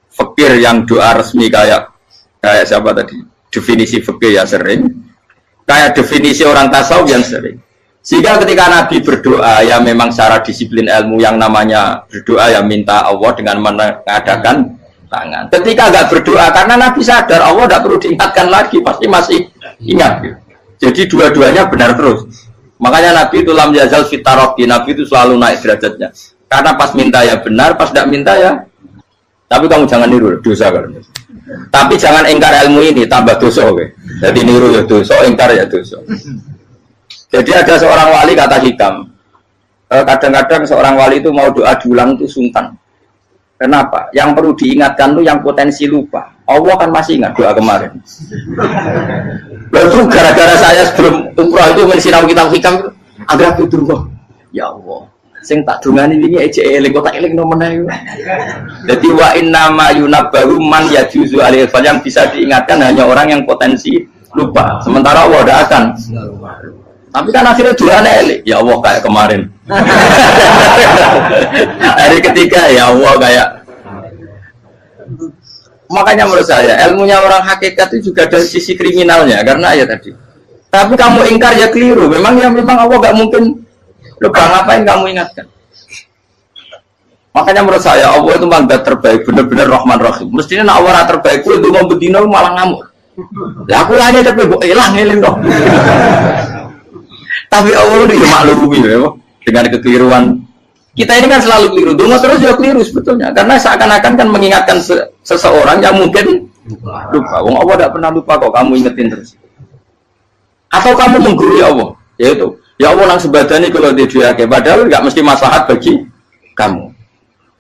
fikir yang doa resmi kayak siapa tadi? Definisi fikir ya sering. Kayak definisi orang tasawuf yang sering. Sehingga ketika Nabi berdoa, ya memang secara disiplin ilmu yang namanya berdoa ya minta Allah dengan mengadakan tangan. Ketika nggak berdoa, karena Nabi sadar Allah tidak perlu diingatkan lagi, pasti masih ingat. Jadi dua-duanya benar terus. Makanya Nabi itu lam yazal fitaroki, Nabi itu selalu naik derajatnya. Karena pas minta ya benar, pas tidak minta ya. Tapi kamu jangan niru dosa kan. Tapi jangan ingkar ilmu ini, tambah dosa. Jadi niru ya dosa, ingkar ya dosa. Jadi ada seorang wali kata Hikam, kadang-kadang seorang wali itu mau doa diulang itu sungkan. Kenapa? Yang perlu diingatkan itu yang potensi lupa. Allah kan masih ingat doa kemarin. Lalu gara-gara saya sebelum umrah itu mensinau kitab Hikam itu, agar aku turun. Ya Allah, sing tak dungani ini aja eling, kok tak eling nomornya. Jadi wa inna ma yunabbahu man yajuzu alaihi, yang bisa diingatkan hanya orang yang potensi lupa. Sementara Allah tidak akan. Tapi kan akhirnya doanya elik, ya Allah kayak kemarin. Hari ketiga ya Allah kayak. Makanya menurut saya ilmunya orang hakikat itu juga dari sisi kriminalnya karena ya tadi. Tapi kamu ingkar ya keliru. Memang Allah nggak mungkin lupa, ngapain kamu ingatkan? Makanya menurut saya Allah itu mandat terbaik, benar-benar Rahman Rahim. Mestinya Allah terbaik itu mau bedino malah ngamuk. Ya aku hanya tapi hilang dong. Tapi Allah itu maklumi ya, dengan kekeliruan. Kita ini kan selalu keliru, dungo terus juga keliru sebetulnya. Karena seakan-akan kan mengingatkan seseorang yang mungkin lupa. Wong Allah tidak pernah lupa kok, kamu ingetin terus. Atau kamu menggurui Allah, yaitu ya Allah nang sebadane kalau di diake, padahal nggak mesti maslahat bagi kamu.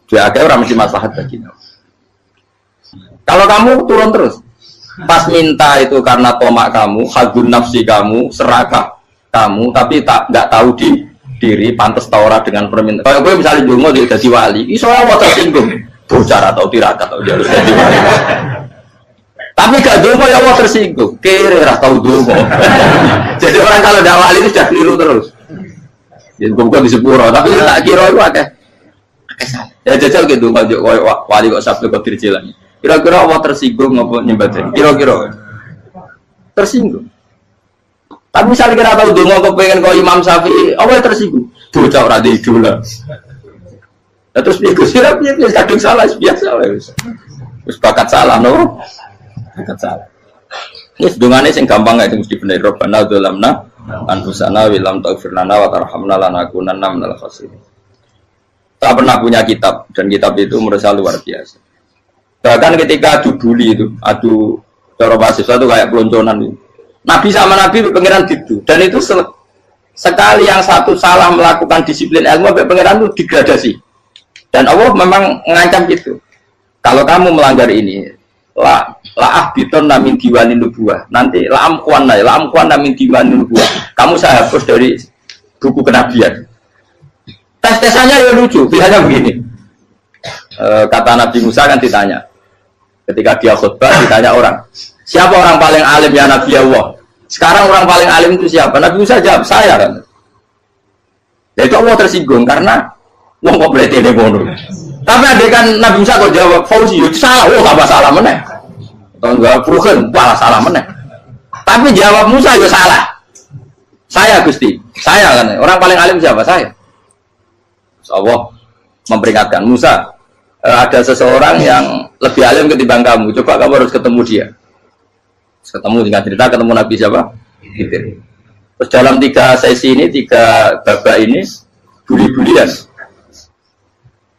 Diake orang mesti maslahat bagi kamu. Kalau kamu turun terus, pas minta itu karena tomak kamu, hadun nafsi kamu, serakah kamu, tapi nggak tahu diri pantas taora dengan permintaan. Kalau gue misalnya dungo dia jadi wali, iso Allah tersinggung, bocor atau tirakat atau dia harus jadi wali. Tapi gak dongo ya Allah tersinggung. Kere ora tau dongo. Jadi orang kalau dakwah itu sudah keliru terus. Jadi bukan di sepuro, tapi tak kira itu akeh salah. Ya jajal gitu kalau wali kok sabtu kok dirjilan. Kira-kira Allah tersinggung ngapa nyembah? Kira-kira tersinggung. Tapi misalnya kira tahu dongo kepengen kau Imam Syafi'i, Allah tersinggung. Bocah ora di idola. Nah, terus dia kadang salah biasa wis. Wis bakat salah no. Bakat salah. Ini dongane sing gampang itu mesti bener. Rabbana dzalamna anfusana wa lam taghfir lana wa tarhamna lanakunanna minal khasirin. Tak pernah punya kitab dan kitab itu menurut saya luar biasa. Bahkan ketika adu bully itu, adu cara mahasiswa itu kayak pelonconan itu. Nabi sama Nabi pengiran gitu dan itu sekali yang satu salah melakukan disiplin ilmu sampai pengiran itu degradasi. Dan Allah memang mengancam gitu. Kalau kamu melanggar ini, la biton namin diwanin nubuah. Nanti la amkuan namin diwanin nubuah. Kamu saya hapus dari buku kenabian. Tes-tesannya ya lucu, biasanya begini. Kata Nabi Musa kan ditanya. Ketika dia khutbah ditanya orang, siapa orang paling alim ya Nabi Allah? Sekarang orang paling alim itu siapa? Nabi Musa jawab, saya kan. Jadi Allah tersinggung karena wong kok boleh telepon. Tapi ada kan Nabi Musa kok jawab Fauzi, itu salah, tambah salah meneh. Atau enggak Furukan, malah salah meneh. Tapi jawab Musa juga salah. Saya Gusti, saya kan. Orang paling alim siapa? Saya. Allah memperingatkan Musa, ada seseorang yang lebih alim ketimbang kamu. Coba kamu harus ketemu dia. Ketemu dengan cerita ketemu Nabi siapa? Khidir. Terus dalam 3 sesi ini, 3 babak ini buli-bulian.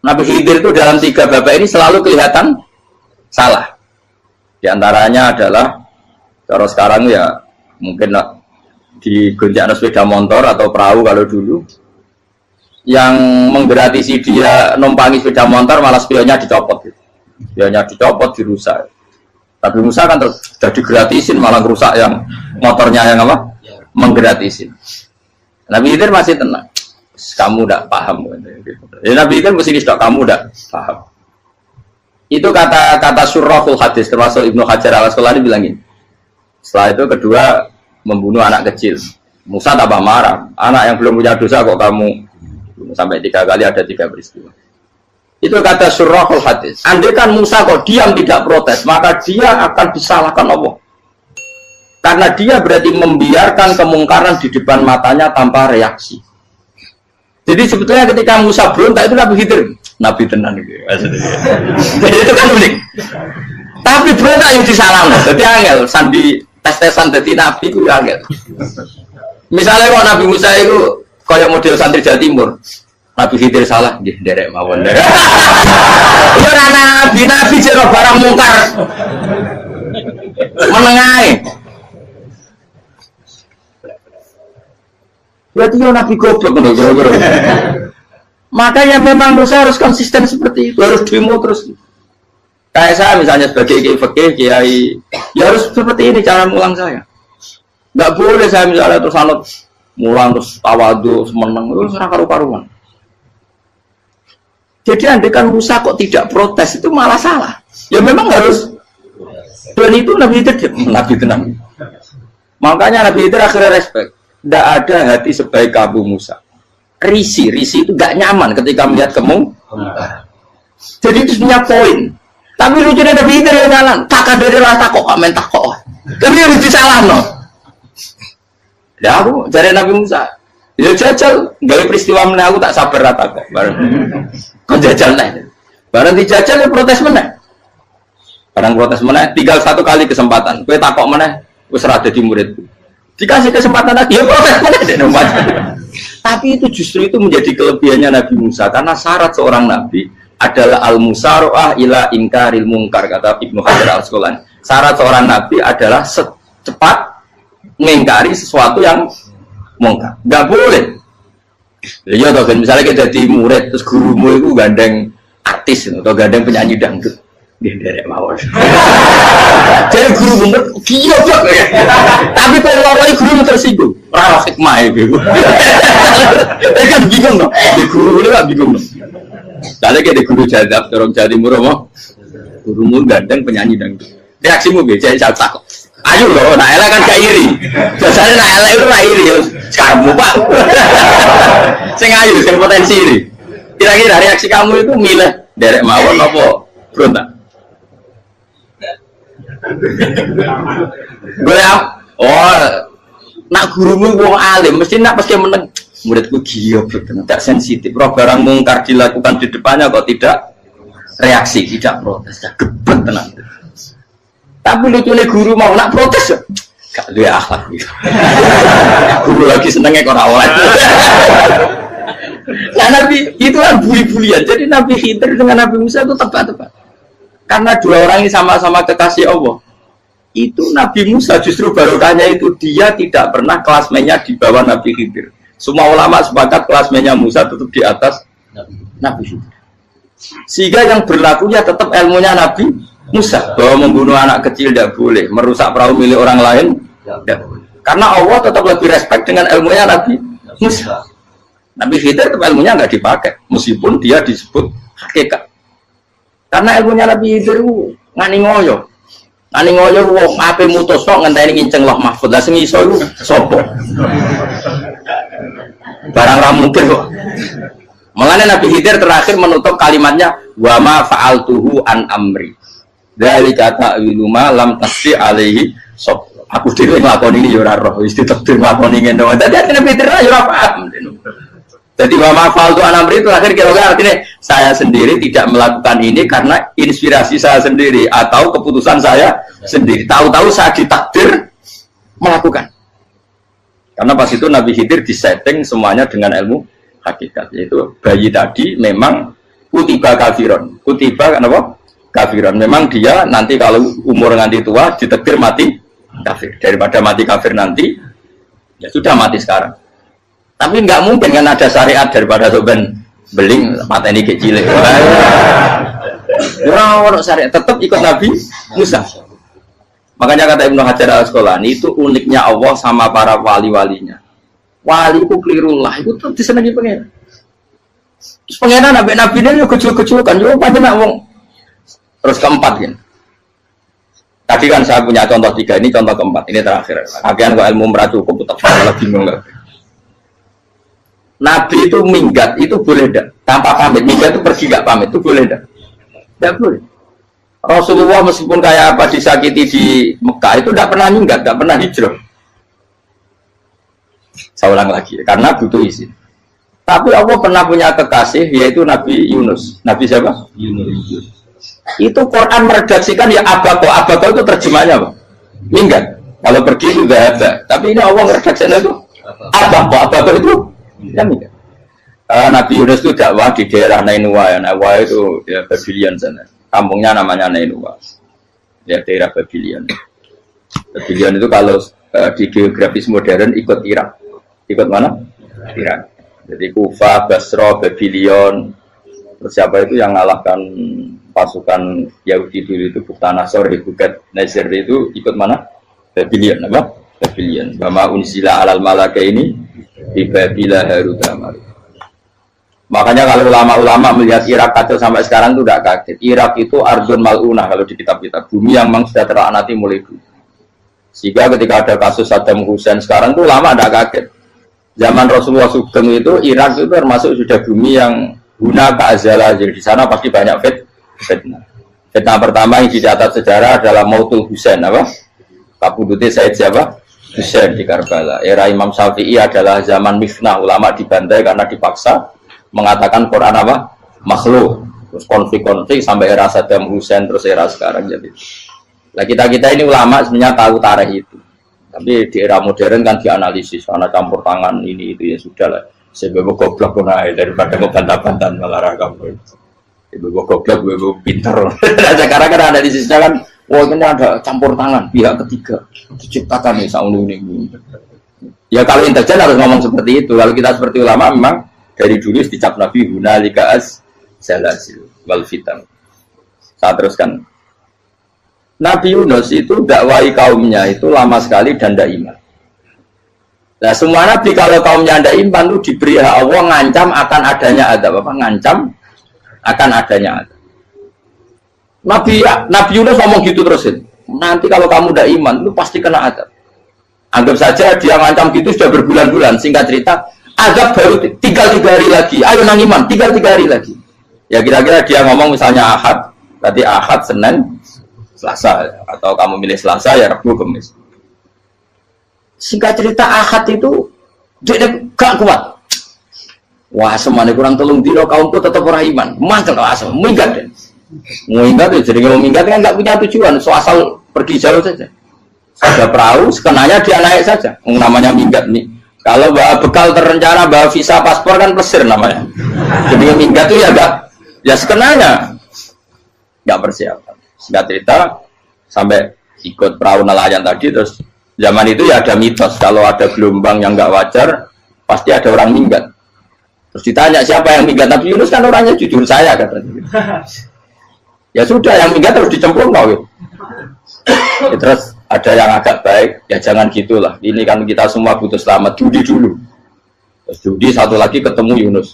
Nabi Khidir itu dalam 3 babak ini selalu kelihatan salah. Di antaranya adalah kalau sekarang ya mungkin di gonjak sepeda motor atau perahu kalau dulu yang menggratisi dia numpangi sepeda motor malah spionnya dicopot gitu. Spionnya dicopot, dirusak. Tapi Musa kan sudah digratisin malah rusak yang motornya yang apa? Menggratisin. Nabi Khidir masih tenang. Kamu tidak paham. Ya, Nabi Khidir mesti tidak kamu tidak paham. Itu kata surahul hadis termasuk Ibnu Hajar al-Asqalani bilangin. Setelah itu kedua membunuh anak kecil. Musa tambah marah. Anak yang belum punya dosa kok kamu sampai 3 kali ada 3 peristiwa. Itu kata surahul hadis. Andai kan Musa kok diam tidak protes, maka dia akan disalahkan Allah. Karena dia berarti membiarkan kemungkaran di depan matanya tanpa reaksi. Jadi sebetulnya ketika Musa berontak itu Nabi Khidir, Nabi tenan gitu. Jadi itu kan unik. Tapi berontak yang disalahkan. Jadi angel, sandi tes-tesan jadi Nabi itu angel. Misalnya kok Nabi Musa itu kayak model santri Jawa Timur. Nabi Khidir salah, derek mawon. Ya nabi jero barang mungkar. Menengae. Berarti ya nabi goblok kira-kira. Makanya memang Musa harus konsisten seperti itu, harus demo terus. Kayak saya misalnya sebagai kiai, ya harus seperti ini cara mulang saya. Nggak boleh saya misalnya terus anut mulang terus tawadu, meneng terus ora karu-karuan. Jadi andaikan Musa kok tidak protes itu malah salah. Ya memang harus. Dan itu Nabi tenang. Makanya Nabi itu akhirnya respect. Tidak ada hati sebaik Abu Musa. Risi itu gak nyaman ketika melihat kemungkaran. Jadi itu punya poin. Tapi lucunya Nabi itu yang jalan. Tak ada rasa kok komen tak kok. Tapi harus disalah no. Ya aku cari Nabi Musa. Ya jajal, dari peristiwa mana aku tak sabar rata kok. Kau jajal nih. Barang dijajal ya protes mana? Barang protes mana? Tinggal 1 kali kesempatan. Kue takok mana? Wes rada di muridku. Dikasih kesempatan lagi ya protes mana? Tapi itu justru itu menjadi kelebihannya Nabi Musa karena syarat seorang nabi adalah al-musaroah ila ingkaril mungkar kata Ibnu Hajar al-Asqalani. Syarat seorang nabi adalah secepat mengingkari sesuatu yang mungkar. Enggak boleh. Ya toh kan misalnya kita jadi murid terus gurumu itu gandeng artis atau gandeng penyanyi dangdut. Dia derek mawon. Jadi guru bener gila banget. Tapi kalau orang guru tersinggung, ora hikmah itu. Dia kan bingung loh. Di guru ini kan bingung loh. Soalnya kayak di guru jadab, orang Jawa Timur apa? Gurumu gandeng penyanyi dangdut. Reaksimu piye? Jadi saya takut. Ayo loh, nak elek kan gak iri. Biasanya nak elek itu nak iri. Sekarang Pak. Sing ayu, sing potensi iri. Kira-kira reaksi kamu itu milih derek mawon apa berontak? Nak gurumu wong alim, mesti nak pasti meneng. Muridku giyo betul, tidak sensitif. Roh barang mungkar dilakukan di depannya kok tidak reaksi, tidak protes, tidak gebet tenang. Tapi lucunya guru mau nak protes, gak luwe akhlak. Guru lagi senengnya kok rawat. Nah Nabi itu kan buli-bulian. Jadi Nabi Khidir dengan Nabi Musa itu tepat-tepat. Karena dua orang ini sama-sama kekasih Allah. Itu Nabi Musa justru barokahnya itu dia tidak pernah kelasmennya di bawah Nabi Khidir. Semua ulama sepakat kelasmennya Musa tetap di atas Nabi Khidir. Sehingga yang berlakunya tetap ilmunya Nabi Musa, bahwa membunuh anak kecil tidak boleh, merusak perahu milik orang lain tidak boleh. Karena Allah tetap lebih respect dengan ilmunya Nabi Musa. Nabi Khidir tetap ilmunya nggak dipakai, meskipun dia disebut hakikat. Karena ilmunya Nabi Khidir ngani ngoyo. Ngani ngoyo wong ape mutus kok ngenteni nginceng Loh Mahfud. Lah sing iso iku sapa? Barang ra mungkin kok. Mengenai Nabi Khidir terakhir menutup kalimatnya wa ma fa'altuhu an amri. Dari kata ilmu lam tasdi alaihi sob. Aku dhewe nglakoni ini ya ora roh, wis ditakdir nglakoni ngene. Dadi Nabi Khidir ya ora paham. Jadi wa ma fa'altu an amri itu akhir kira-kira artinya saya sendiri tidak melakukan ini karena inspirasi saya sendiri atau keputusan saya sendiri. Tahu-tahu saya ditakdir melakukan. Karena pas itu Nabi Khidir disetting semuanya dengan ilmu hakikat, yaitu bayi tadi memang kutiba kafiron, kutiba apa? Kafiron. Memang dia nanti kalau umur nganti tua ditakdir mati kafir. Daripada mati kafir nanti, ya sudah mati sekarang. Tapi nggak mungkin kan ada syariat daripada soben beling mateni kecil. Orang syariat tetap ikut Nabi Musa. Makanya kata Ibnu Hajar Al-Asqalani itu uniknya Allah sama para wali-walinya. Wali itu kelirullah, itu tetap disenangi pengen. Terus pengen nabi-nabi ini kecil-kecil kan, juga pasti nak wong. Terus keempat kan. Tadi kan saya punya contoh 3, ini contoh keempat, ini terakhir. Akhirnya kok ilmu merah cukup, tetap malah bingung nggak. Nabi itu minggat, itu boleh tidak? Tanpa pamit, minggat itu pergi nggak pamit, itu boleh tidak? Tidak boleh. Rasulullah meskipun kayak apa disakiti di Mekah itu tidak pernah minggat, tidak pernah hijrah. Saya ulang lagi, karena butuh izin. Tapi Allah pernah punya kekasih, yaitu Nabi Yunus. Nabi siapa? Yunus. Itu Quran meredaksikan ya abako. Abako itu terjemahnya apa? Minggat. Kalau pergi itu tidak ada. Tapi ini Allah meredaksikan itu abako. Abako itu ya minggat. Nabi Yunus itu dakwah di daerah Nainua. Ya. Nainua itu ya Babylon sana. Kampungnya namanya Nainua. Ya daerah Babylon. Babylon itu kalau di geografis modern ikut Irak. Ikut mana? Irak. Jadi Kufa, Basra, Babylon. Terus siapa itu yang ngalahkan pasukan Yahudi dulu itu Buktanasor, Hebukat, Nasir itu ikut mana? Babylon, apa? Babylon. Bama unsila alal malaka ini di Babila Harutama. Makanya kalau ulama-ulama melihat Irak kacau sampai sekarang itu tidak kaget. Irak itu Ardun Mal'unah kalau di kitab-kitab. Bumi yang memang sudah terlaknati mulai dulu. Sehingga ketika ada kasus Saddam Hussein sekarang itu ulama tidak kaget. Zaman Rasulullah Sugeng itu Irak itu termasuk sudah bumi yang guna keazalah. Jadi di sana pasti banyak fitnah. Fitnah pertama yang dicatat sejarah adalah Mautul Husain, apa? Kabudutnya Said siapa? Husain di Karbala. Era Imam Syafi'i adalah zaman mifnah, ulama dibantai karena dipaksa mengatakan Quran apa? Makhluk. Terus konflik-konflik sampai era Saddam Hussein terus era sekarang jadi. Nah kita ini ulama sebenarnya tahu tarikh itu. Tapi di era modern kan dianalisis karena campur tangan ini itu ya sudah lah. Sebab goblok pun daripada ngebantah-bantah malah ragam. Ibu goblok, ibu pintar. Sekarang kan analisisnya kan, wah ini ada campur tangan pihak ketiga diciptakan nih saunu ini. Ya kalau intelijen harus ngomong seperti itu. Kalau kita seperti ulama memang dari dulu dicap Nabi hunalika az-zalazil wal fitan. Saya teruskan. Nabi Yunus itu dakwai kaumnya itu lama sekali dan tidak iman. Nah semua nabi kalau kaumnya tidak iman itu diberi hak Allah ngancam akan adanya adab apa? Ngancam akan adanya adab. Nabi Yunus ngomong gitu terusin. nanti kalau kamu tidak iman, lu pasti kena azab. Anggap saja dia ngancam gitu sudah berbulan-bulan. Singkat cerita, azab baru tinggal 3 hari lagi. Ayo nang iman, tinggal 3 hari lagi. Ya kira-kira dia ngomong misalnya Ahad, tadi Ahad, Senin, Selasa, atau kamu milih Selasa ya Rabu, Kamis. Singkat cerita Ahad itu dia gak kuat. Wah, semuanya kurang telung dino kaumku tetap orang iman. Mantel asal, minggat deh. Minggat ya, jadi kalau minggat kan nggak punya tujuan, so asal pergi jauh saja. Ada perahu, sekenanya dia naik saja. Namanya minggat nih. Kalau bawa bekal terencana, bawa visa, paspor kan plesir namanya. Jadi minggat itu ya enggak, ya sekenanya nggak persiapan. Singkat cerita sampai ikut perahu nelayan tadi, terus zaman itu ya ada mitos kalau ada gelombang yang nggak wajar pasti ada orang minggat. Terus ditanya siapa yang minggat, Nabi Yunus kan orangnya jujur saya katanya. Ya sudah, yang minggat terus dicemplung mau. Ya, terus ada yang agak baik, ya jangan gitulah. Ini kan kita semua butuh selamat, judi dulu. Terus judi satu lagi ketemu Yunus.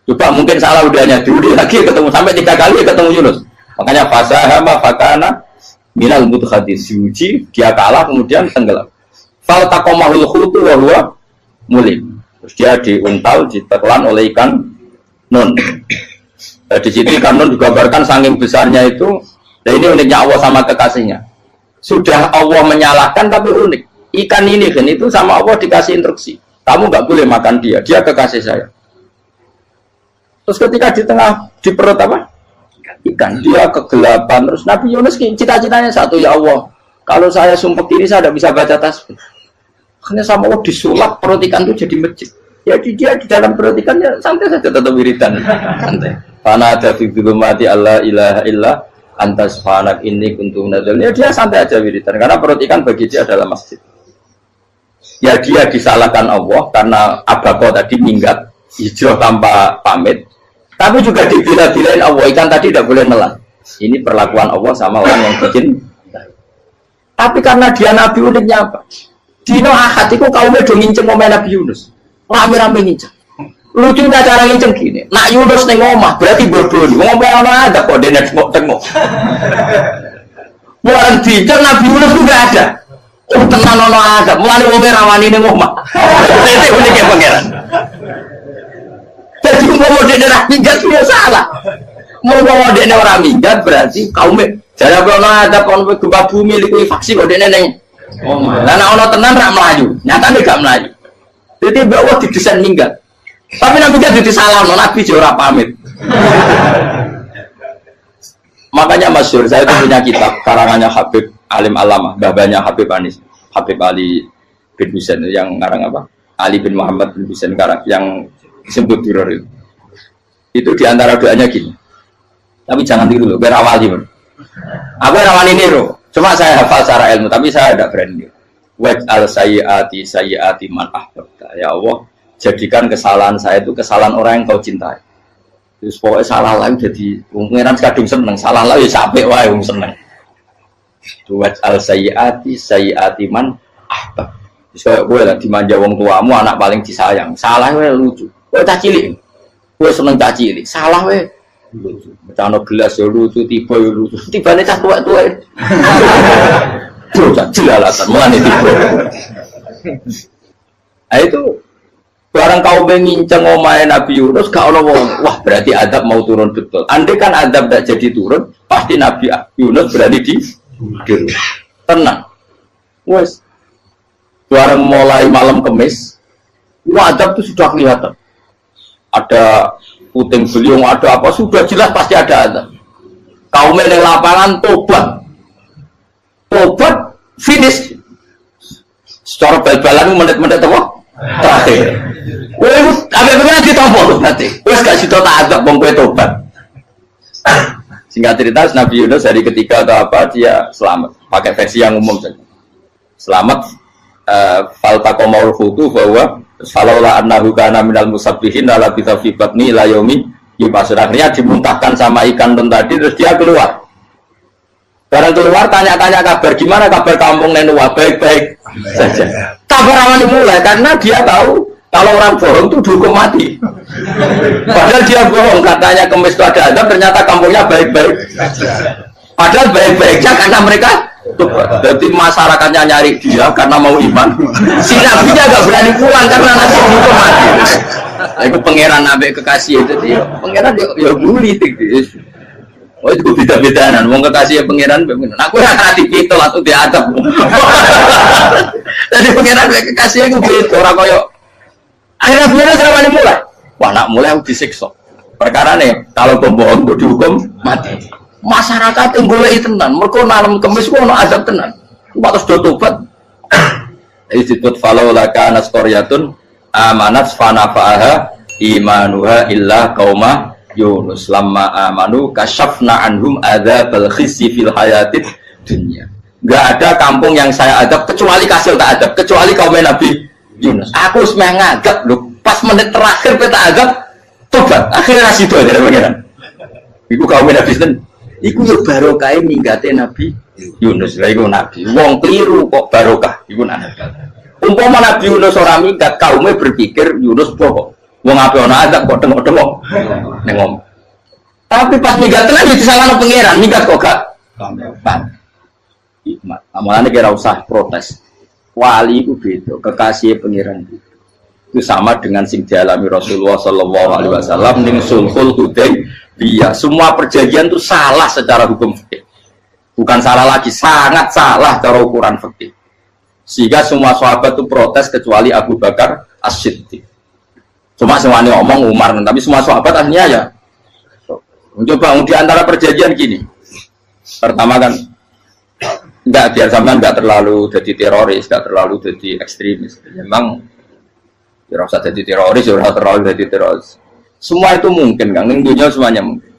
Coba mungkin salah udahnya, judi lagi ketemu sampai 3 kali ketemu Yunus. Makanya fasahama fakana minal mudhadis, diuji dia kalah kemudian tenggelam. Fal taqamahul khutu wa huwa mulim. Terus dia diuntal, ditelan oleh ikan nun. Di situ ikan nun digambarkan saking besarnya itu. Dan ini uniknya Allah sama kekasihnya. Sudah Allah menyalahkan tapi unik. Ikan ini kan itu sama Allah dikasih instruksi. Kamu nggak boleh makan dia. Dia kekasih saya. Terus ketika di tengah di perut apa? Ikan, dia kegelapan. Terus Nabi Yunus cita-citanya satu, ya Allah, kalau saya sumpah diri saya tidak bisa baca tasbih. Akhirnya sama Allah disulap perut ikan itu jadi masjid. Jadi dia di dalam perut ikan ya santai saja tetap wiridan. Santai. Karena ada figur mati Allah ilaha illa antas fanak ini kuntum nazal. Ya dia santai aja wiridan karena perut ikan bagi dia adalah masjid. Ya dia disalahkan Allah karena abako tadi minggat hijrah tanpa pamit. Tapi juga dibila-bilain Allah, ikan tadi tidak boleh nelan. Ini perlakuan Allah sama orang yang bikin. Tapi karena dia Nabi uniknya apa? Dino Ahad itu kaumnya udah nginceng ngomong Nabi Yunus. Rame-rame nginceng. Lucunya cara nginceng gini. Nak Yunus ning omah berarti bodoh. Ngomong ana ada kok dene tengok. Mulai dinceng Nabi Yunus itu enggak ada. Oh tenan ono ada. Mulai wong rawani ning omah. Itu uniknya pangeran. Jadi mau dia minggat dia salah. Mau dia orang minggat berarti kaumnya. Jadi kalau ada kaum gempa bumi liku faksi kok dia neng. Oh, karena orang tenan rak Melayu. Nyatanya gak Melayu. Jadi bahwa didesain minggat. Tapi nabi kan jadi salah. Nabi jora pamit. Makanya masyhur saya itu punya kitab karangannya Habib Alim Alamah, babanya Habib Anis, Habib Ali bin Husain yang ngarang apa? Ali bin Muhammad bin Husain karang yang disebut duror itu diantara doanya gini. Tapi jangan tiru loh, biar awali bro. Aku rawani niru, cuma saya hafal secara ilmu, tapi saya tidak berani. Waj'al sayyiati man ahbabta. Ya Allah, jadikan kesalahan saya itu kesalahan orang yang kau cintai. Terus pokoknya salah lain jadi pengiran kadung seneng, salah lain ya sampai wae wong seneng. Waj'al sayyiati man ahbab. Terus kayak gue lah dimanja wong tuamu, anak paling disayang. Salah wae lucu. Kowe cah cilik. Kowe seneng cah cilik. Salah wae lucu. Becano gelas ya lucu, tiba ya lucu. Tibane cah tuwek-tuwek. Terus jelalatan mulane tiba. Nah itu barang kau menginceng omahe Nabi Yunus gak ono wong. Wah, berarti adab mau turun betul. Andai kan adab tidak jadi turun, pasti Nabi Yunus berarti di tenang. Wes. Barang mulai malam Kamis, adab itu sudah kelihatan. Ada puting beliung, ada apa, sudah jelas pasti ada adab. Kaum yang lapangan tobat finish. Secara bal-balan menit-menit apa? Terakhir. Wes, apa-apa ditampa tuh nanti. Wes gak sido tak adab wong kowe tobat. Singkat cerita Nabi Yunus hari ketiga atau apa dia selamat. Pakai versi yang umum saja. Selamat. Faltaqamaul hutu bahwa falaula annahu kana minal musabbihin la bisa fi batni ila yaumi yub'atsun. Akhirnya dimuntahkan sama ikan tadi terus dia keluar. Barang keluar tanya-tanya kabar gimana kabar kampung Nenua, baik-baik saja. Kabar awal dimulai karena dia tahu kalau orang bohong itu dihukum mati. Padahal dia bohong katanya Kemis itu ada adab, ternyata kampungnya baik-baik. Padahal baik-baiknya karena mereka tobat. Jadi masyarakatnya nyari dia karena mau iman. Si nabinya gak berani pulang karena nanti hukum mati. Itu pangeran nabi kekasih itu dia. Pangeran ya bully gitu. Oh itu beda-bedaan. Wong kekasih pangeran. Aku yang hati itu langsung diadab. Jadi pangeran kekasih itu beda. Orang koyo. Akhirnya bener sama ini mulai. Wah nak mulai aku disiksa. Perkara nih kalau pembohong itu dihukum mati. Masyarakat yang boleh tenan. Mereka malam kemis kok ada azab tenan. Waktu sudah tobat. Disebut falau laka anas koryatun amanat fanafa'aha imanuha illa qauma Yunus lamma amanu kasyafna anhum adzabal khizyi fil hayatid dunya. Enggak ada kampung yang saya adab kecuali kasih tak adab, kecuali kaum Nabi Yunus. Aku semua ngadab loh. Pas menit terakhir kita adab tobat. Akhirnya situ ada pangeran. Iku kaum Nabi Yunus. Iku yo barokah ninggate Nabi Yunus. Lah iku Nabi. Wong keliru kok barokah. Iku nabi. Umpama Nabi Yunus ora minggat, kaumnya berpikir Yunus pokok. Wong ape ana adab kok tengok-tengok ning ngomong. Tapi pas minggat tenan iki salahno pangeran, minggat kok gak paham. Hikmat. Amalane kira usah protes. Wali itu beda, kekasih pangeran itu sama dengan sing dialami Rasulullah sallallahu alaihi wasallam ning Sulhul Hudaybiyah. Semua perjanjian itu salah secara hukum fikih. Bukan salah lagi, sangat salah cara ukuran fikih. Sehingga semua sahabat itu protes kecuali Abu Bakar As-Siddiq. Cuma semuanya ngomong Umar, tapi semua sahabat akhirnya ya mencoba di antara perjanjian gini. Pertama kan enggak biar sampean enggak terlalu jadi teroris, enggak terlalu jadi ekstremis. Memang ya usah jadi teroris, ya terlalu jadi teroris. Semua itu mungkin kan, dunia semuanya mungkin.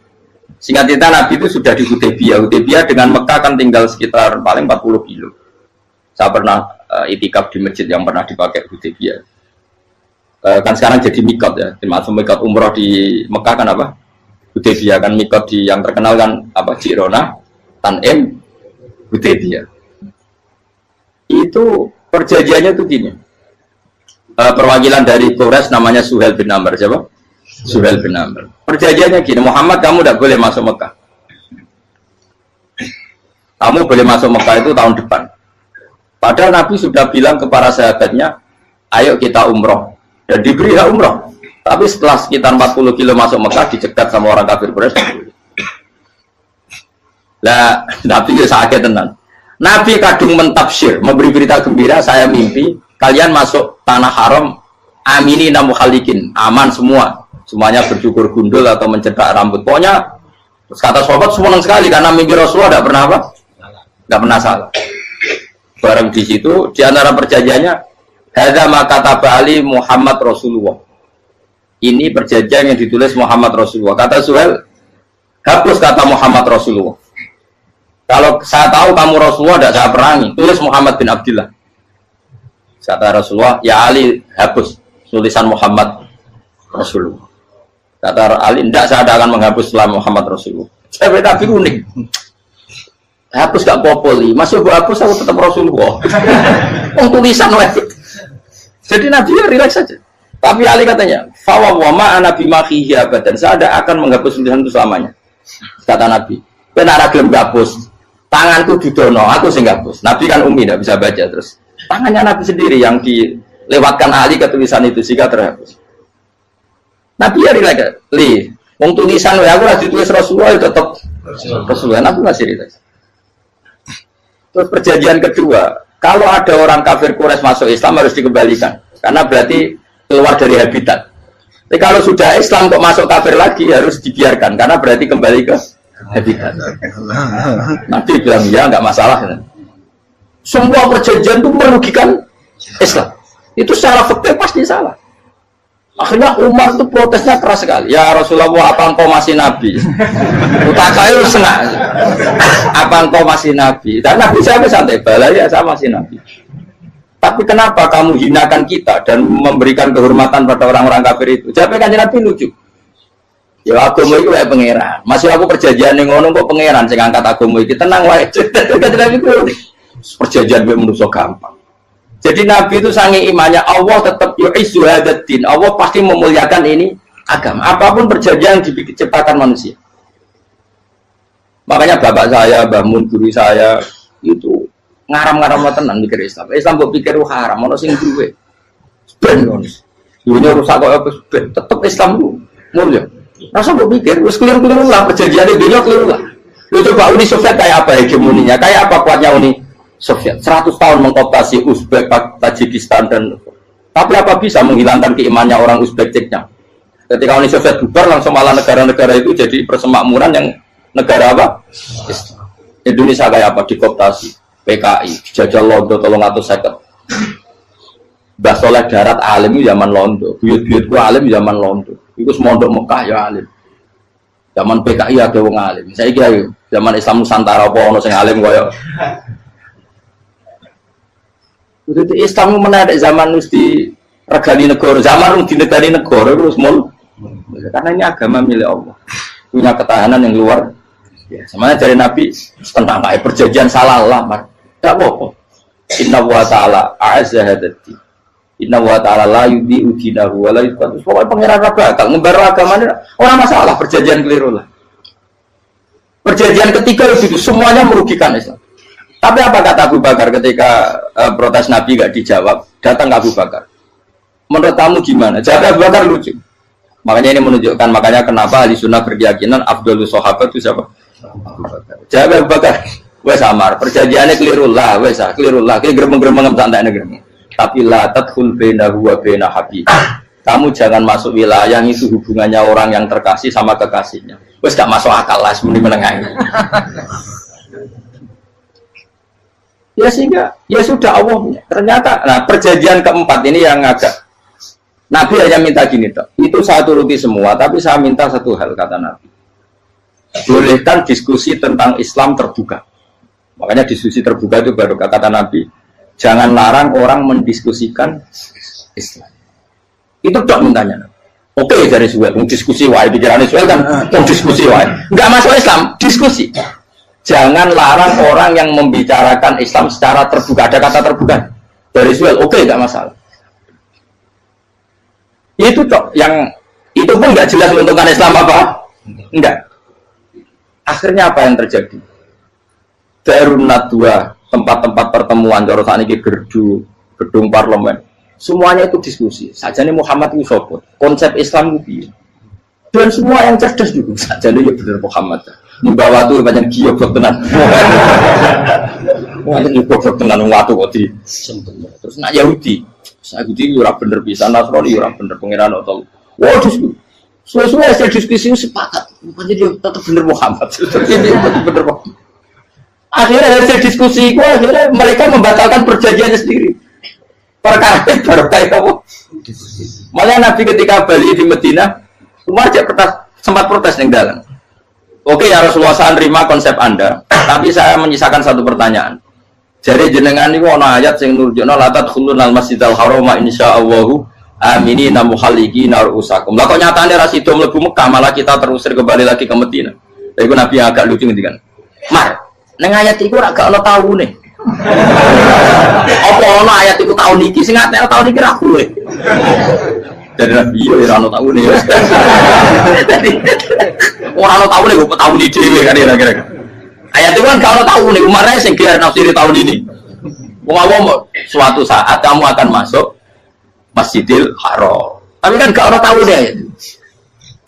Singkat cerita Nabi itu sudah di Hudaybiyah. Hudaybiyah dengan Mekah kan tinggal sekitar paling 40 kilo. Saya pernah itikaf di masjid yang pernah dipakai Hudaybiyah. Kan sekarang jadi mikot ya, termasuk mikot umroh di Mekah kan apa? Hudaybiyah kan mikot di yang terkenal kan apa? Jirona, Tanim, Hudaybiyah. Itu perjanjiannya tuh gini. Perwakilan dari Quraisy namanya Suhail bin Amr, siapa? Suhail bin Amr. Perjanjiannya gini, Muhammad kamu tidak boleh masuk Mekah. Kamu boleh masuk Mekah itu tahun depan. Padahal Nabi sudah bilang ke para sahabatnya, ayo kita umroh. Dan diberi hak umroh. Tapi setelah sekitar 40 kilo masuk Mekah dicegat sama orang kafir Quraisy. Lah, Nabi itu sakit tenang. Nabi kadung mentafsir, memberi berita gembira, saya mimpi kalian masuk tanah haram amini namu khalikin, aman semua. Semuanya bercukur gundul atau mencetak rambut. Pokoknya kata sahabat senang sekali karena mimpi Rasulullah tidak pernah apa? Tidak pernah salah. Bareng di situ di antara perjanjiannya hadza ma kataba ali Muhammad Rasulullah. Ini perjanjian yang ditulis Muhammad Rasulullah. Kata Suhail, hapus kata Muhammad Rasulullah. Kalau saya tahu kamu Rasulullah tidak saya perangi, tulis Muhammad bin Abdullah. Kata Rasulullah, ya Ali hapus tulisan Muhammad Rasulullah. Kata Ali, tidak saya akan menghapus setelah Muhammad Rasulullah. Saya tapi unik. Hapus gak populi, masih aku hapus aku tetap Rasulullah. Tulisan wajib. Jadi Nabi ya relax saja. Tapi Ali katanya, fawwama ana bimakhihi abadan. Saya tidak akan menghapus tulisan itu selamanya. Kata Nabi, benar gelem hapus. Tanganku didono, aku sing hapus. Nabi kan umi tidak bisa baca terus. Tangannya Nabi sendiri yang dilewatkan Ali ke tulisan itu sehingga terhapus. Nabi ya relax. Wong tulisan aku harus ditulis Rasulullah itu tetap Rasulullah. Nabi masih relax. Terus perjanjian kedua, kalau ada orang kafir Quraisy masuk Islam harus dikembalikan, karena berarti keluar dari habitat. Tapi kalau sudah Islam kok masuk kafir lagi harus dibiarkan, karena berarti kembali ke habitat. Nanti bilang ya nggak masalah. Semua perjanjian itu merugikan Islam. Itu secara fakta pasti salah. Akhirnya Umar itu protesnya keras sekali. Ya Rasulullah, apa engkau masih nabi? Utakail senang. Apa engkau masih nabi? Dan Nabi saya santai, balai ya saya masih nabi. Tapi kenapa kamu hinakan kita dan memberikan kehormatan pada orang-orang kafir itu? Jawabnya kan Nabi lucu. Ya agama itu kayak pangeran. Masih aku perjanjian yang ngono kok pangeran sing angkat agama iki tenang wae. Kan Nabi itu perjanjian gue manusia gampang. Jadi Nabi itu sange imannya Allah tetap yu'izzu hadzal-din. Allah pasti memuliakan ini agama. Apapun perjanjian yang diciptakan manusia. Makanya bapak saya, Mbah Mun, guru saya itu ngaram-ngaram tenan mikir Islam. Islam mbok pikir haram, ono sing duwe. Ben ngono. Dunya rusak kok apa ben tetep Islam ku mulia. Rasa mbok pikir wis keliru-keliru lah perjanjiane dunya keliru lah. Lu coba Uni Soviet kayak apa hegemoninya? Kayak apa kuatnya Uni Soviet? 100 tahun mengkooptasi Uzbek, Tajikistan dan tapi apa bisa menghilangkan keimannya orang Uzbek Ceknya? Ketika Uni Soviet bubar langsung malah negara-negara itu jadi persemakmuran yang negara apa? Indonesia kayak apa? Dikooptasi PKI, dijajah Londo tolong atau seket. Mbah Soleh Darat alim itu zaman Londo, buyut-buyutku alim zaman Londo. Itu semondok Mekah ya alim. Zaman PKI ada wong alim. Saya kira zaman Islam Nusantara apa ono sing alim koyo. Itu Islam menarik zaman mesti regani negara, zaman di negara terus mul. Karena ini agama milik Allah. Punya ketahanan yang luar ya, semuanya dari Nabi tentang kayak perjanjian salah lamar. Tak apa-apa. Inna wa ta'ala a'azza hadati. Inna wa ta'ala la yudhi'u dinahu wa la yudhi'u. Pokoknya pengiran bakal ngembar agamanya orang masalah perjanjian keliru lah. Perjanjian ketiga itu semuanya merugikan Islam. Tapi apa kata Abu Bakar ketika protes Nabi gak dijawab? Datang ke Abu Bakar. Menurut kamu gimana? Jawab Abu Bakar lucu. Makanya ini menunjukkan makanya kenapa ahli sunnah berkeyakinan Abdul Sahabat itu siapa? Jawab Abu Bakar. Wes amar, perjanjiannya keliru lah, wes keliru lah. Kayak geremeng-geremeng santai negeri. Tapi la tadkhul bainahu wa baina habib. Kamu jangan masuk wilayah itu hubungannya orang yang terkasih sama kekasihnya. Wes gak masuk akal lah sebenarnya menengah. Ya sehingga ya sudah Allah punya. Ternyata nah perjanjian keempat ini yang agak Nabi hanya minta gini toh. Itu saya turuti semua, tapi saya minta satu hal kata Nabi. Bolehkan diskusi tentang Islam terbuka. Makanya diskusi terbuka itu baru kata Nabi. Jangan larang orang mendiskusikan Islam. Itu dok mintanya. Oke dari Suel, diskusi wae pikirannya Suel kan, diskusi wae. Enggak masuk Islam, diskusi. Jangan larang orang yang membicarakan Islam secara terbuka. Ada kata terbuka dari Suel, oke enggak masalah. Itu dok yang itu pun enggak jelas menentukan Islam apa? Enggak. Akhirnya apa yang terjadi? Darun Nadwa, tempat-tempat pertemuan, cara saat ini gerdu, gedung parlemen, semuanya itu diskusi. Sajane Muhammad itu sopot, konsep Islam itu, dan semua yang cerdas juga. Sajane ya benar Muhammad. Membawa tuh banyak giok tenan. Wonten giok tenan waktu kok di. Terus nak Yahudi, Yahudi ora bener bisa, Nasrani ora bener pangeran atau. Wah diskusi. Sesuai hasil diskusi sepakat, bukannya dia tetap bener Muhammad. Tetap bener Muhammad. Akhirnya hasil diskusi itu akhirnya mereka membatalkan perjanjiannya sendiri. Perkara baru kayak kamu. Malah Nabi ketika balik di Medina, Umar sempat protes yang dalam. Oke ya Rasulullah, saya terima konsep Anda, tapi saya menyisakan satu pertanyaan. Jadi jenengan ini ada ayat yang nurjuna la tadkhulunal masjidal harama insyaallahu aminina muhalliqina ru'usakum. Lah kok nyatane ra sida mlebu Mekah malah kita terusir kembali lagi ke Medina. Iku Nabi agak lucu ngendikan. Mar, neng ayat itu gak ono taune. Apa ono ayat itu tahun iki sing ngatene tahun iki ra kuwe. Dari Nabi yo ora ono taune. Dadi ora ono taune kok tahun iki dhewe kan kira-kira. Ayat itu kan gak ono taune, umare sing kira nafsiri tahun ini. Wong suatu saat kamu akan masuk Masjidil Haram. Tapi kan gak ono taune ayat.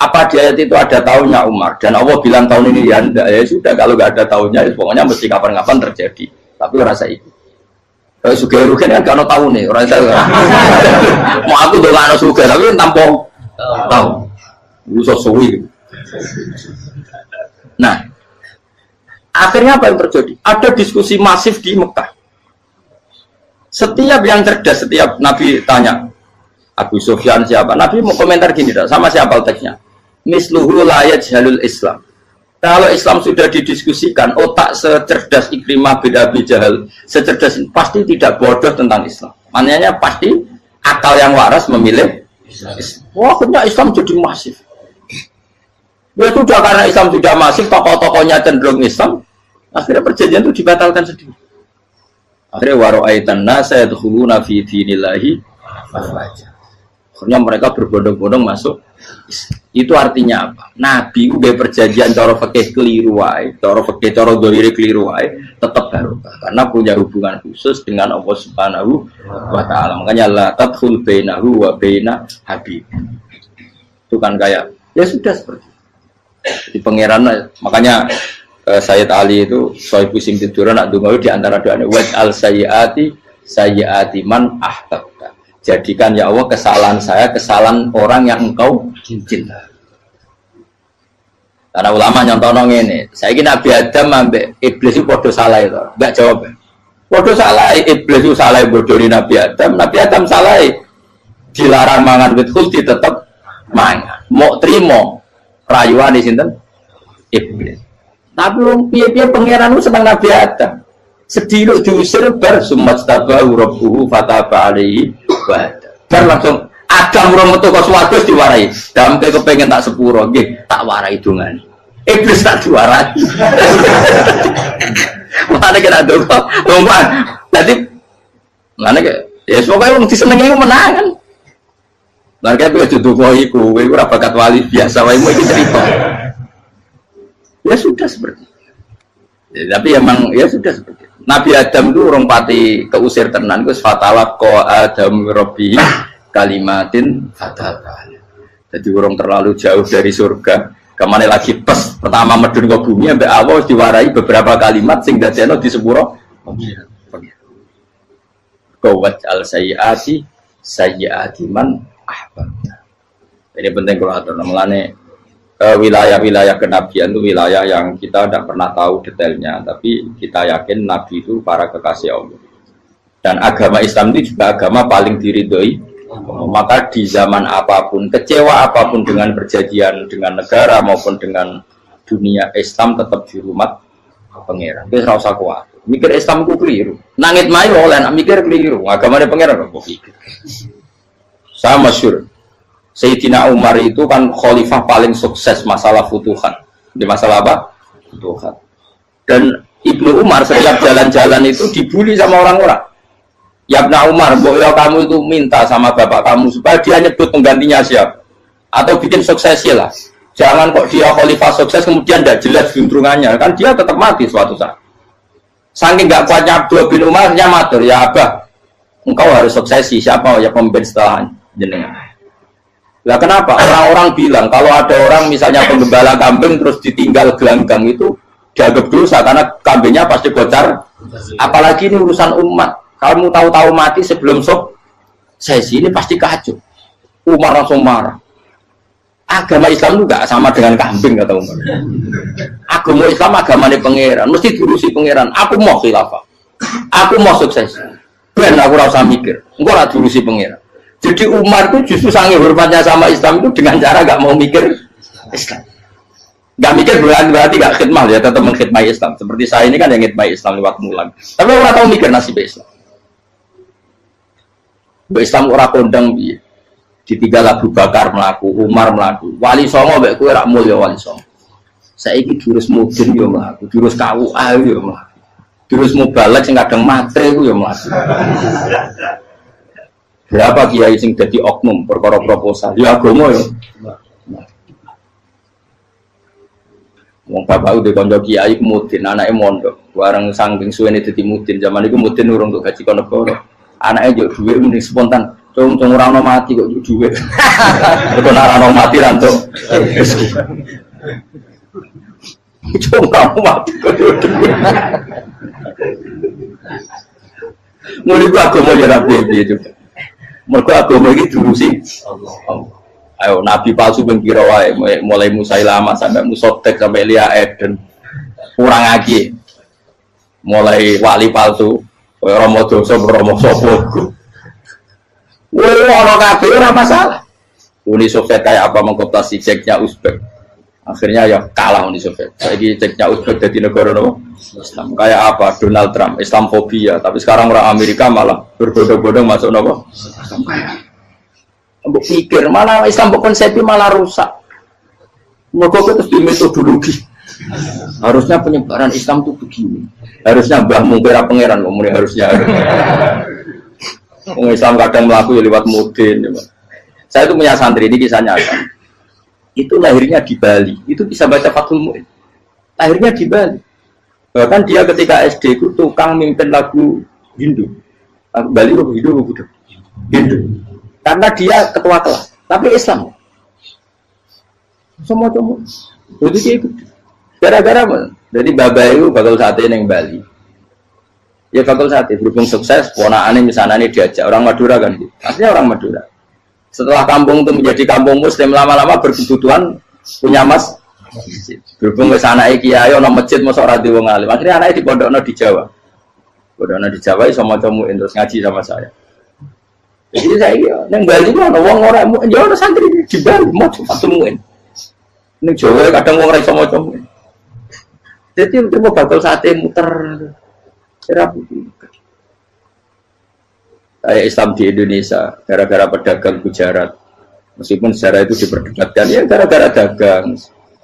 Apa di ayat itu ada tahunnya Umar dan Allah bilang tahun ini ya enggak, ya sudah kalau nggak ada tahunnya ya pokoknya mesti kapan-kapan terjadi, tapi rasa itu suka rugen kan kalau tahun nih orang saya mau aku udah nggak suka tapi tampung tahu bisa suwi. Nah akhirnya apa yang terjadi? Ada diskusi masif di Mekah. Setiap yang cerdas, setiap Nabi tanya Abu Sufyan siapa, Nabi mau komentar gini sama siapa teksnya. Misluhu la yajhalul Islam. Kalau Islam sudah didiskusikan, otak secerdas Ikrimah bin Abi Jahal, secerdas pasti tidak bodoh tentang Islam. Maknanya pasti akal yang waras memilih Islam. Wah, akhirnya Islam jadi masif. Ya sudah karena Islam sudah masif, tokoh-tokohnya cenderung Islam, akhirnya perjanjian itu dibatalkan sendiri. Akhirnya waro'aitan nasa yadkhuluna fi dinillahi afwaja. Akhirnya mereka berbondong-bondong masuk. Itu artinya apa? Nabi udah perjanjian cara fikih keliru wae, cara fikih cara dzahir keliru wae, tetap barokah. karena punya hubungan khusus dengan Allah Subhanahu wa taala. Makanya la tadkhul bainahu wa baina habib. Itu kan kayak ya sudah seperti di pangeran. Makanya Sayyid Ali itu soal pusing tiduran nak donga di antara doanya wa al sayyiati man ahbabta. Jadikan ya Allah kesalahan saya kesalahan orang yang engkau cinta. Karena ulama nyontono ngene, saiki Nabi Adam ambek iblis itu padha salah itu. Enggak jawab. Padha salah, iblis itu salah bodoni Nabi Adam salah. Dilarang mangan wit khuldi tetep mangan. Mau trimo rayuane sinten? Iblis. Tapi wong piye-piye pangeran itu seneng Nabi Adam. Sediluk diusir bar sumat tabahu rabbuhu fataba alaihi wa bar langsung Adam ora metu kok swarga diwarai. Dampe kepengin tak sepuro nggih, tak warai dongane. Iblis tak diwarai. Mana kena donga. Ngomong. Dadi mana ke ya pokoke wong disenengi menang kan. Lah kaya aja donga iku, kowe ora bakat wali biasa wae iki cerita. Ya sudah seperti itu. Ya, tapi emang ya sudah seperti itu. Nabi Adam itu orang pati keusir tenan itu fatala ko Adam Robbi kalimatin fatala. Jadi orang terlalu jauh dari surga. Kemana lagi pas pertama medun ke bumi sampai awal diwarai beberapa kalimat sing dadekno di sepuro. Qawat al sayyiati man ahbabta. Ini penting kalau atur namanya wilayah-wilayah kenabian itu wilayah yang kita tidak pernah tahu detailnya, tapi kita yakin Nabi itu para kekasih Allah. Dan agama Islam itu juga agama paling diridhoi. Maka di zaman apapun, kecewa apapun dengan perjanjian dengan negara maupun dengan dunia, Islam tetap di rumah pangeran. Kita harus kuat. Mikir Islam itu keliru. Nangit mayu oleh nak mikir keliru. Agama pangeran kok pikir. Saya masyhur. Sayyidina Umar itu kan khalifah paling sukses masalah futuhan. Di masalah apa? Futuhan. Dan Ibnu Umar setiap jalan-jalan itu dibully sama orang-orang. Ya Ibnu Umar, boleh kamu itu minta sama bapak kamu supaya dia nyebut penggantinya siapa? Atau bikin suksesi lah. Jangan kok dia khalifah sukses kemudian tidak jelas juntrungannya. Kan dia tetap mati suatu saat. Saking nggak kuatnya Abdul bin Umar, dia matur, ya Abah, engkau harus suksesi. Siapa ya pemimpin setelah jenengan? Lah kenapa? Orang-orang bilang kalau ada orang misalnya penggembala kambing terus ditinggal gelanggang itu dianggap dosa karena kambingnya pasti bocor. Apalagi ini urusan umat. Kamu tahu-tahu mati sebelum sesi ini pasti kacau. Umar langsung marah. Agama Islam juga sama dengan kambing kata Umar. Agama Islam agamanya pangeran, mesti diurusi pangeran. Aku mau khilafah. Aku mau sukses. Ben aku rasa mikir. Engkau lah diurusi pangeran. Jadi Umar itu justru sangat hormatnya sama Islam itu dengan cara gak mau mikir Islam. Gak mikir berarti gak khidmah ya, tetap mengkhidmati Islam. Seperti saya ini kan yang khidmati Islam lewat mulan. Tapi orang tahu mikir nasib Islam. Islam orang kondang biye. Ditinggal Abu Bakar melaku, Umar melaku. Wali Songo mbek kowe rak mulya Wali Songo. Saiki jurus mudin yo mlaku, jurus KUA yo mlaku. Jurus mubalek sing kadang matre ku yo mlaku. Berapa kiai sing dadi oknum perkara proposal? Ya agama yo. Wong bapak udah kanca kiai mudin, anake mondok. Bareng saking suwene dadi mudin, zaman iku mudin urung untuk gaji kono negara. Anake yo dhuwit mending spontan. Cung ora ono mati kok dhuwit. Kok ora ono mati ra entuk. Cung ora ono mati kok dhuwit. Mulai agama ya rapi juga. Mergo agama iki diurusi Allah. Ayo nabi palsu ben kira wae mulai Musailama sampai Musotek sampai Lia Eden. Kurang lagi. Mulai wali palsu Romo dosa Romo sapa. Woi orang kabeh ora masalah. Uni Soviet kayak apa mengkooptasi ceknya Uzbek. Akhirnya ya kalah Uni Soviet. Saiki ceknya Uzbek jadi negara nopo? Islam. Kayak apa Donald Trump, Islamfobia, tapi sekarang orang Amerika malah berbondong-bondong masuk nopo? Islam kaya. Mbok pikir malah Islam konsepnya malah rusak. Mergo terus di metodologi. Harusnya penyebaran Islam itu begini. Harusnya Mbah Mungkira pangeran ngomongnya harusnya. Orang Islam kadang melaku ya lewat mudin. Saya itu punya santri ini kisahnya apa? Itu lahirnya di Bali. Itu bisa baca Fathul Mu'in. Lahirnya di Bali. Bahkan dia ketika SD itu tukang mimpin lagu Hindu. Bali itu Hindu, Hindu. Karena dia ketua kelas, tapi Islam. Semua. Jadi dia ikut. Gara-gara jadi bapak itu bakal sate neng Bali. Ya bakal sate berhubung sukses, ponakannya misalnya ini diajak orang Madura kan, aslinya orang Madura. Setelah kampung itu menjadi kampung Muslim, lama-lama berkebutuhan punya mas. Berhubung ke sana kiai ono masjid mosok ora di wong alim. Akhirnya anaknya di pondokno di Jawa. Pondokno di Jawa iso maca muin terus ngaji sama saya. Jadi saya neng Bali ono wong ora muin, ya ono santri di Bali maca satu muin. Neng Jawa kadang wong ora iso maca muin. Jadi mau bakal sate muter. Kayak Islam di Indonesia gara-gara pedagang Gujarat. Meskipun sejarah itu diperdebatkan ya gara-gara dagang.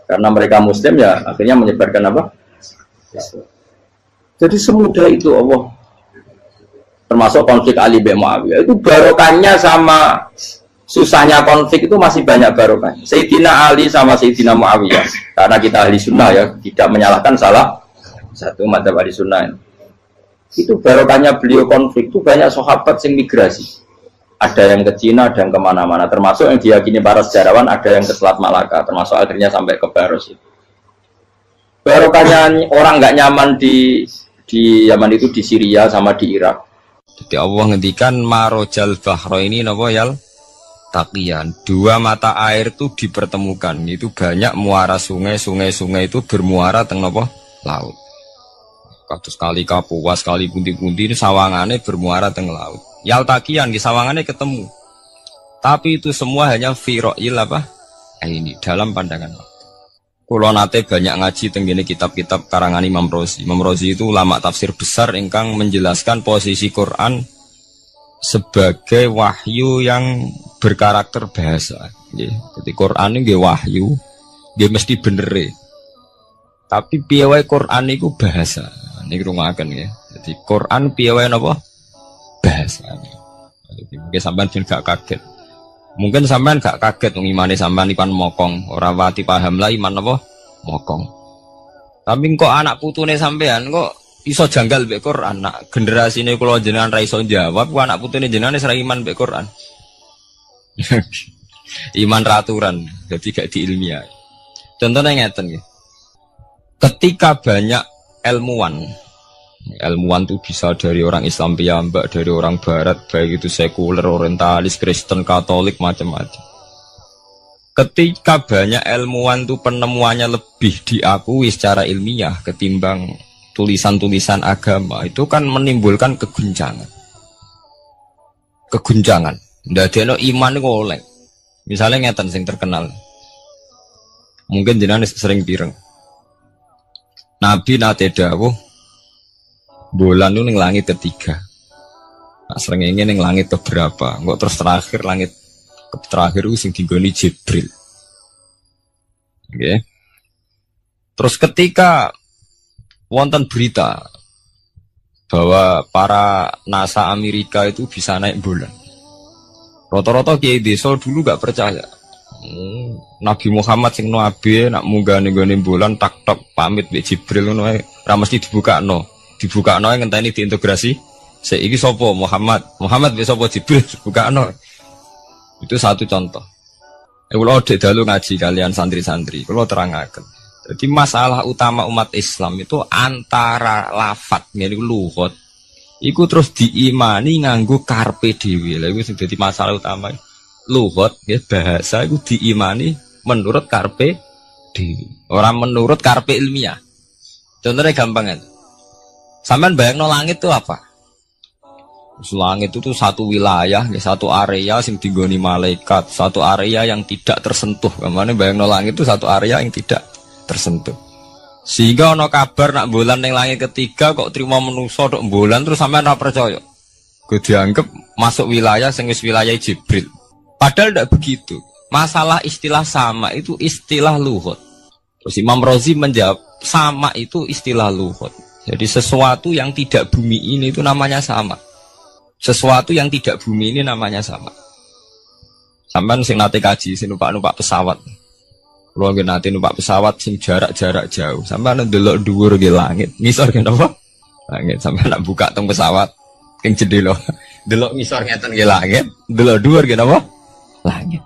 Karena mereka Muslim ya akhirnya menyebarkan apa? Jadi semudah itu Allah. Termasuk konflik Ali bin Muawiyah itu barokahnya sama susahnya konflik itu masih banyak barokahnya. Sayyidina Ali sama Sayyidina Muawiyah karena kita ahli sunnah ya tidak menyalahkan salah satu madzhab ahli sunnah ini. Itu barokahnya beliau konflik itu banyak sahabat yang migrasi. Ada yang ke Cina, ada yang kemana-mana. Termasuk yang diyakini para sejarawan, ada yang ke Selat Malaka. Termasuk akhirnya sampai ke Baros itu. Barokahnya orang nggak nyaman di Yaman itu di Syria sama di Irak. Jadi Allah ngendikan marojal bahro ini nopo yal taqiyan. Dua mata air itu dipertemukan. Itu banyak muara sungai itu bermuara teng nopo laut. Kados kali Kapuas, kali pundi-pundi ini sawangannya bermuara teng laut. Yal taqiyan di sawangannya ketemu. Tapi itu semua hanya firoil apa? Ini dalam pandangan Allah. Kulo nate banyak ngaji tenggene kitab-kitab karangan Imam Rozi. Imam Rozi itu ulama tafsir besar ingkang menjelaskan posisi Quran sebagai wahyu yang berkarakter bahasa. Jadi Quran ini wahyu, dia mesti bener. Tapi piye wae Quran itu bahasa. Niki rungaken ya. Jadi Quran piye wae napa? Bahasa. Jadi mungkin sampean gak kaget. Mungkin sampean gak kaget wong imane sampean ikan mokong, ora wati paham lah iman apa mokong. Tapi kok anak putune sampean kok iso janggal mbek Quran. Nak generasine kula jenengan ra iso jawab, kok anak putune jenengan wis ra iman mbek Quran. Iman raturan, jadi gak diilmiah. Contohnya ngeten nggih. Ketika banyak ilmuwan itu bisa dari orang Islam piyambak, dari orang Barat, baik itu sekuler, orientalis, Kristen, Katolik, macam-macam. Ketika banyak ilmuwan itu penemuannya lebih diakui secara ilmiah ketimbang tulisan-tulisan agama, itu kan menimbulkan keguncangan. Ndadekno iman iku oleh. Misalnya ngeten sing terkenal. Mungkin jenengan sering pireng. Nabi nate dawuh bulan itu ning langit ketiga. Nah, srengenge ning langit keberapa? Kok terus terakhir langit terakhir itu sing dinggoni Jibril. Oke. Terus ketika wonten berita bahwa para NASA Amerika itu bisa naik bulan. Rata-rata kiai desa dulu gak percaya. Nabi Muhammad sing nabi nak munggah ning bulan tak pamit mbek Jibril ngono ae ora mesti dibukakno ngenteni diintegrasi saiki sapa Muhammad mbek sapa Jibril dibukakno. Itu satu contoh. Kula dek dalu ngaji kalian santri-santri kula terangaken. Jadi masalah utama umat Islam itu antara lafadz ngene lugat iku terus diimani nganggo karpe dhewe. Lha iku sing dadi masalah utama. Lugat ya bahasa itu diimani menurut karpe dhewe, orang menurut karpe ilmiah. Contohnya gampang kan. Sampean bayangno langit itu apa? Langit itu satu wilayah, ya, satu area sing dinggoni malaikat, satu area yang tidak tersentuh. Kamane bayangno langit itu satu area yang tidak tersentuh. Sehingga ono kabar nak bulan ning langit ketiga kok trimo menungso tok bulan terus sampean ora percaya. Gue dianggap masuk wilayah sing wis wilayah Jibril. Padahal tidak begitu. Masalah istilah sama itu istilah lughat. Terus Imam Rozi menjawab sama itu istilah lughat. Jadi sesuatu yang tidak bumi ini itu namanya sama. Sesuatu yang tidak bumi ini namanya sama. Sampean sing nate kaji sing numpak pesawat. Kalau nggih nanti numpak pesawat sing jarak-jarak jauh, sampai ndelok dhuwur nggih langit, ngisor nggih napa? Langit sampai nak buka teng pesawat, king jendela, delok ngisor ngeten nggih langit, delok dhuwur nggih napa? Langit.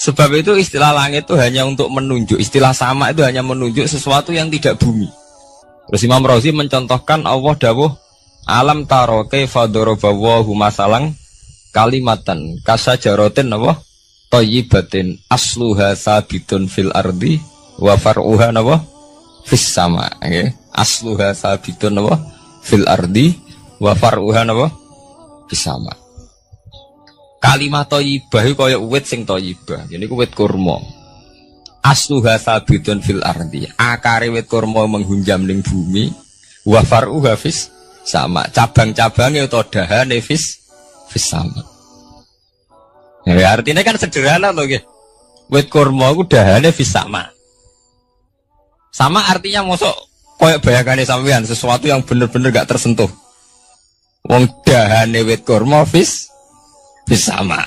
Sebab itu istilah langit itu hanya untuk menunjuk, istilah sama itu hanya menunjuk sesuatu yang tidak bumi. Terus Imam Razi mencontohkan Allah dawuh, alam taro kaifa daraballahu masalang kalimatan kasajaratin napa? Thayyibatin asluha sabitun fil ardi wa far'uha napa fis sama, nggih. Asluha sabitun napa fil ardi wa far'uha napa fis sama. Kalimat thayyibah iku kaya wit sing thayyibah. Yen iku wit kurma. Asluha sabitun fil ardi. Akare wit kurma menghunjam ning bumi, wa far'uha fis sama. Cabang-cabange utawa dahane fis sama. Ya, artinya kan sederhana loh, nggih. Wit kurma ku dahane fis sama. Sama artinya mosok koyo bayangane sampean sesuatu yang bener-bener gak tersentuh. Wong dahane wit kurma fis sama.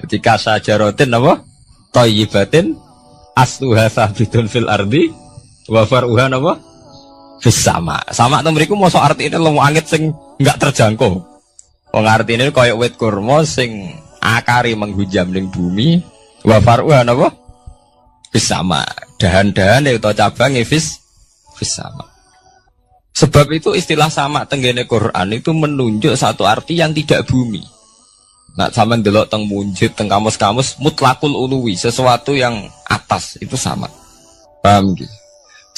Jadi kasajaratin apa? Thayyibatin asluha sabitun fil ardi wa far'uha apa? Fis sama. Sama to mriku mosok artine lemu angit sing gak terjangkau. Wong artine koyo wit kurma sing akari menghujam ning bumi, wa far'uha napa? Fis sama. Dahan-dahane utawa cabange fis sama. Sebab itu istilah sama tenggene Quran itu menunjuk satu arti yang tidak bumi. Nah, sampean delok teng munjid teng kamus-kamus mutlakul uluwi, sesuatu yang atas itu sama. Paham gitu?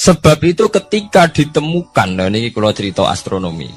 Sebab itu ketika ditemukan, nah ini kalau cerita astronomi.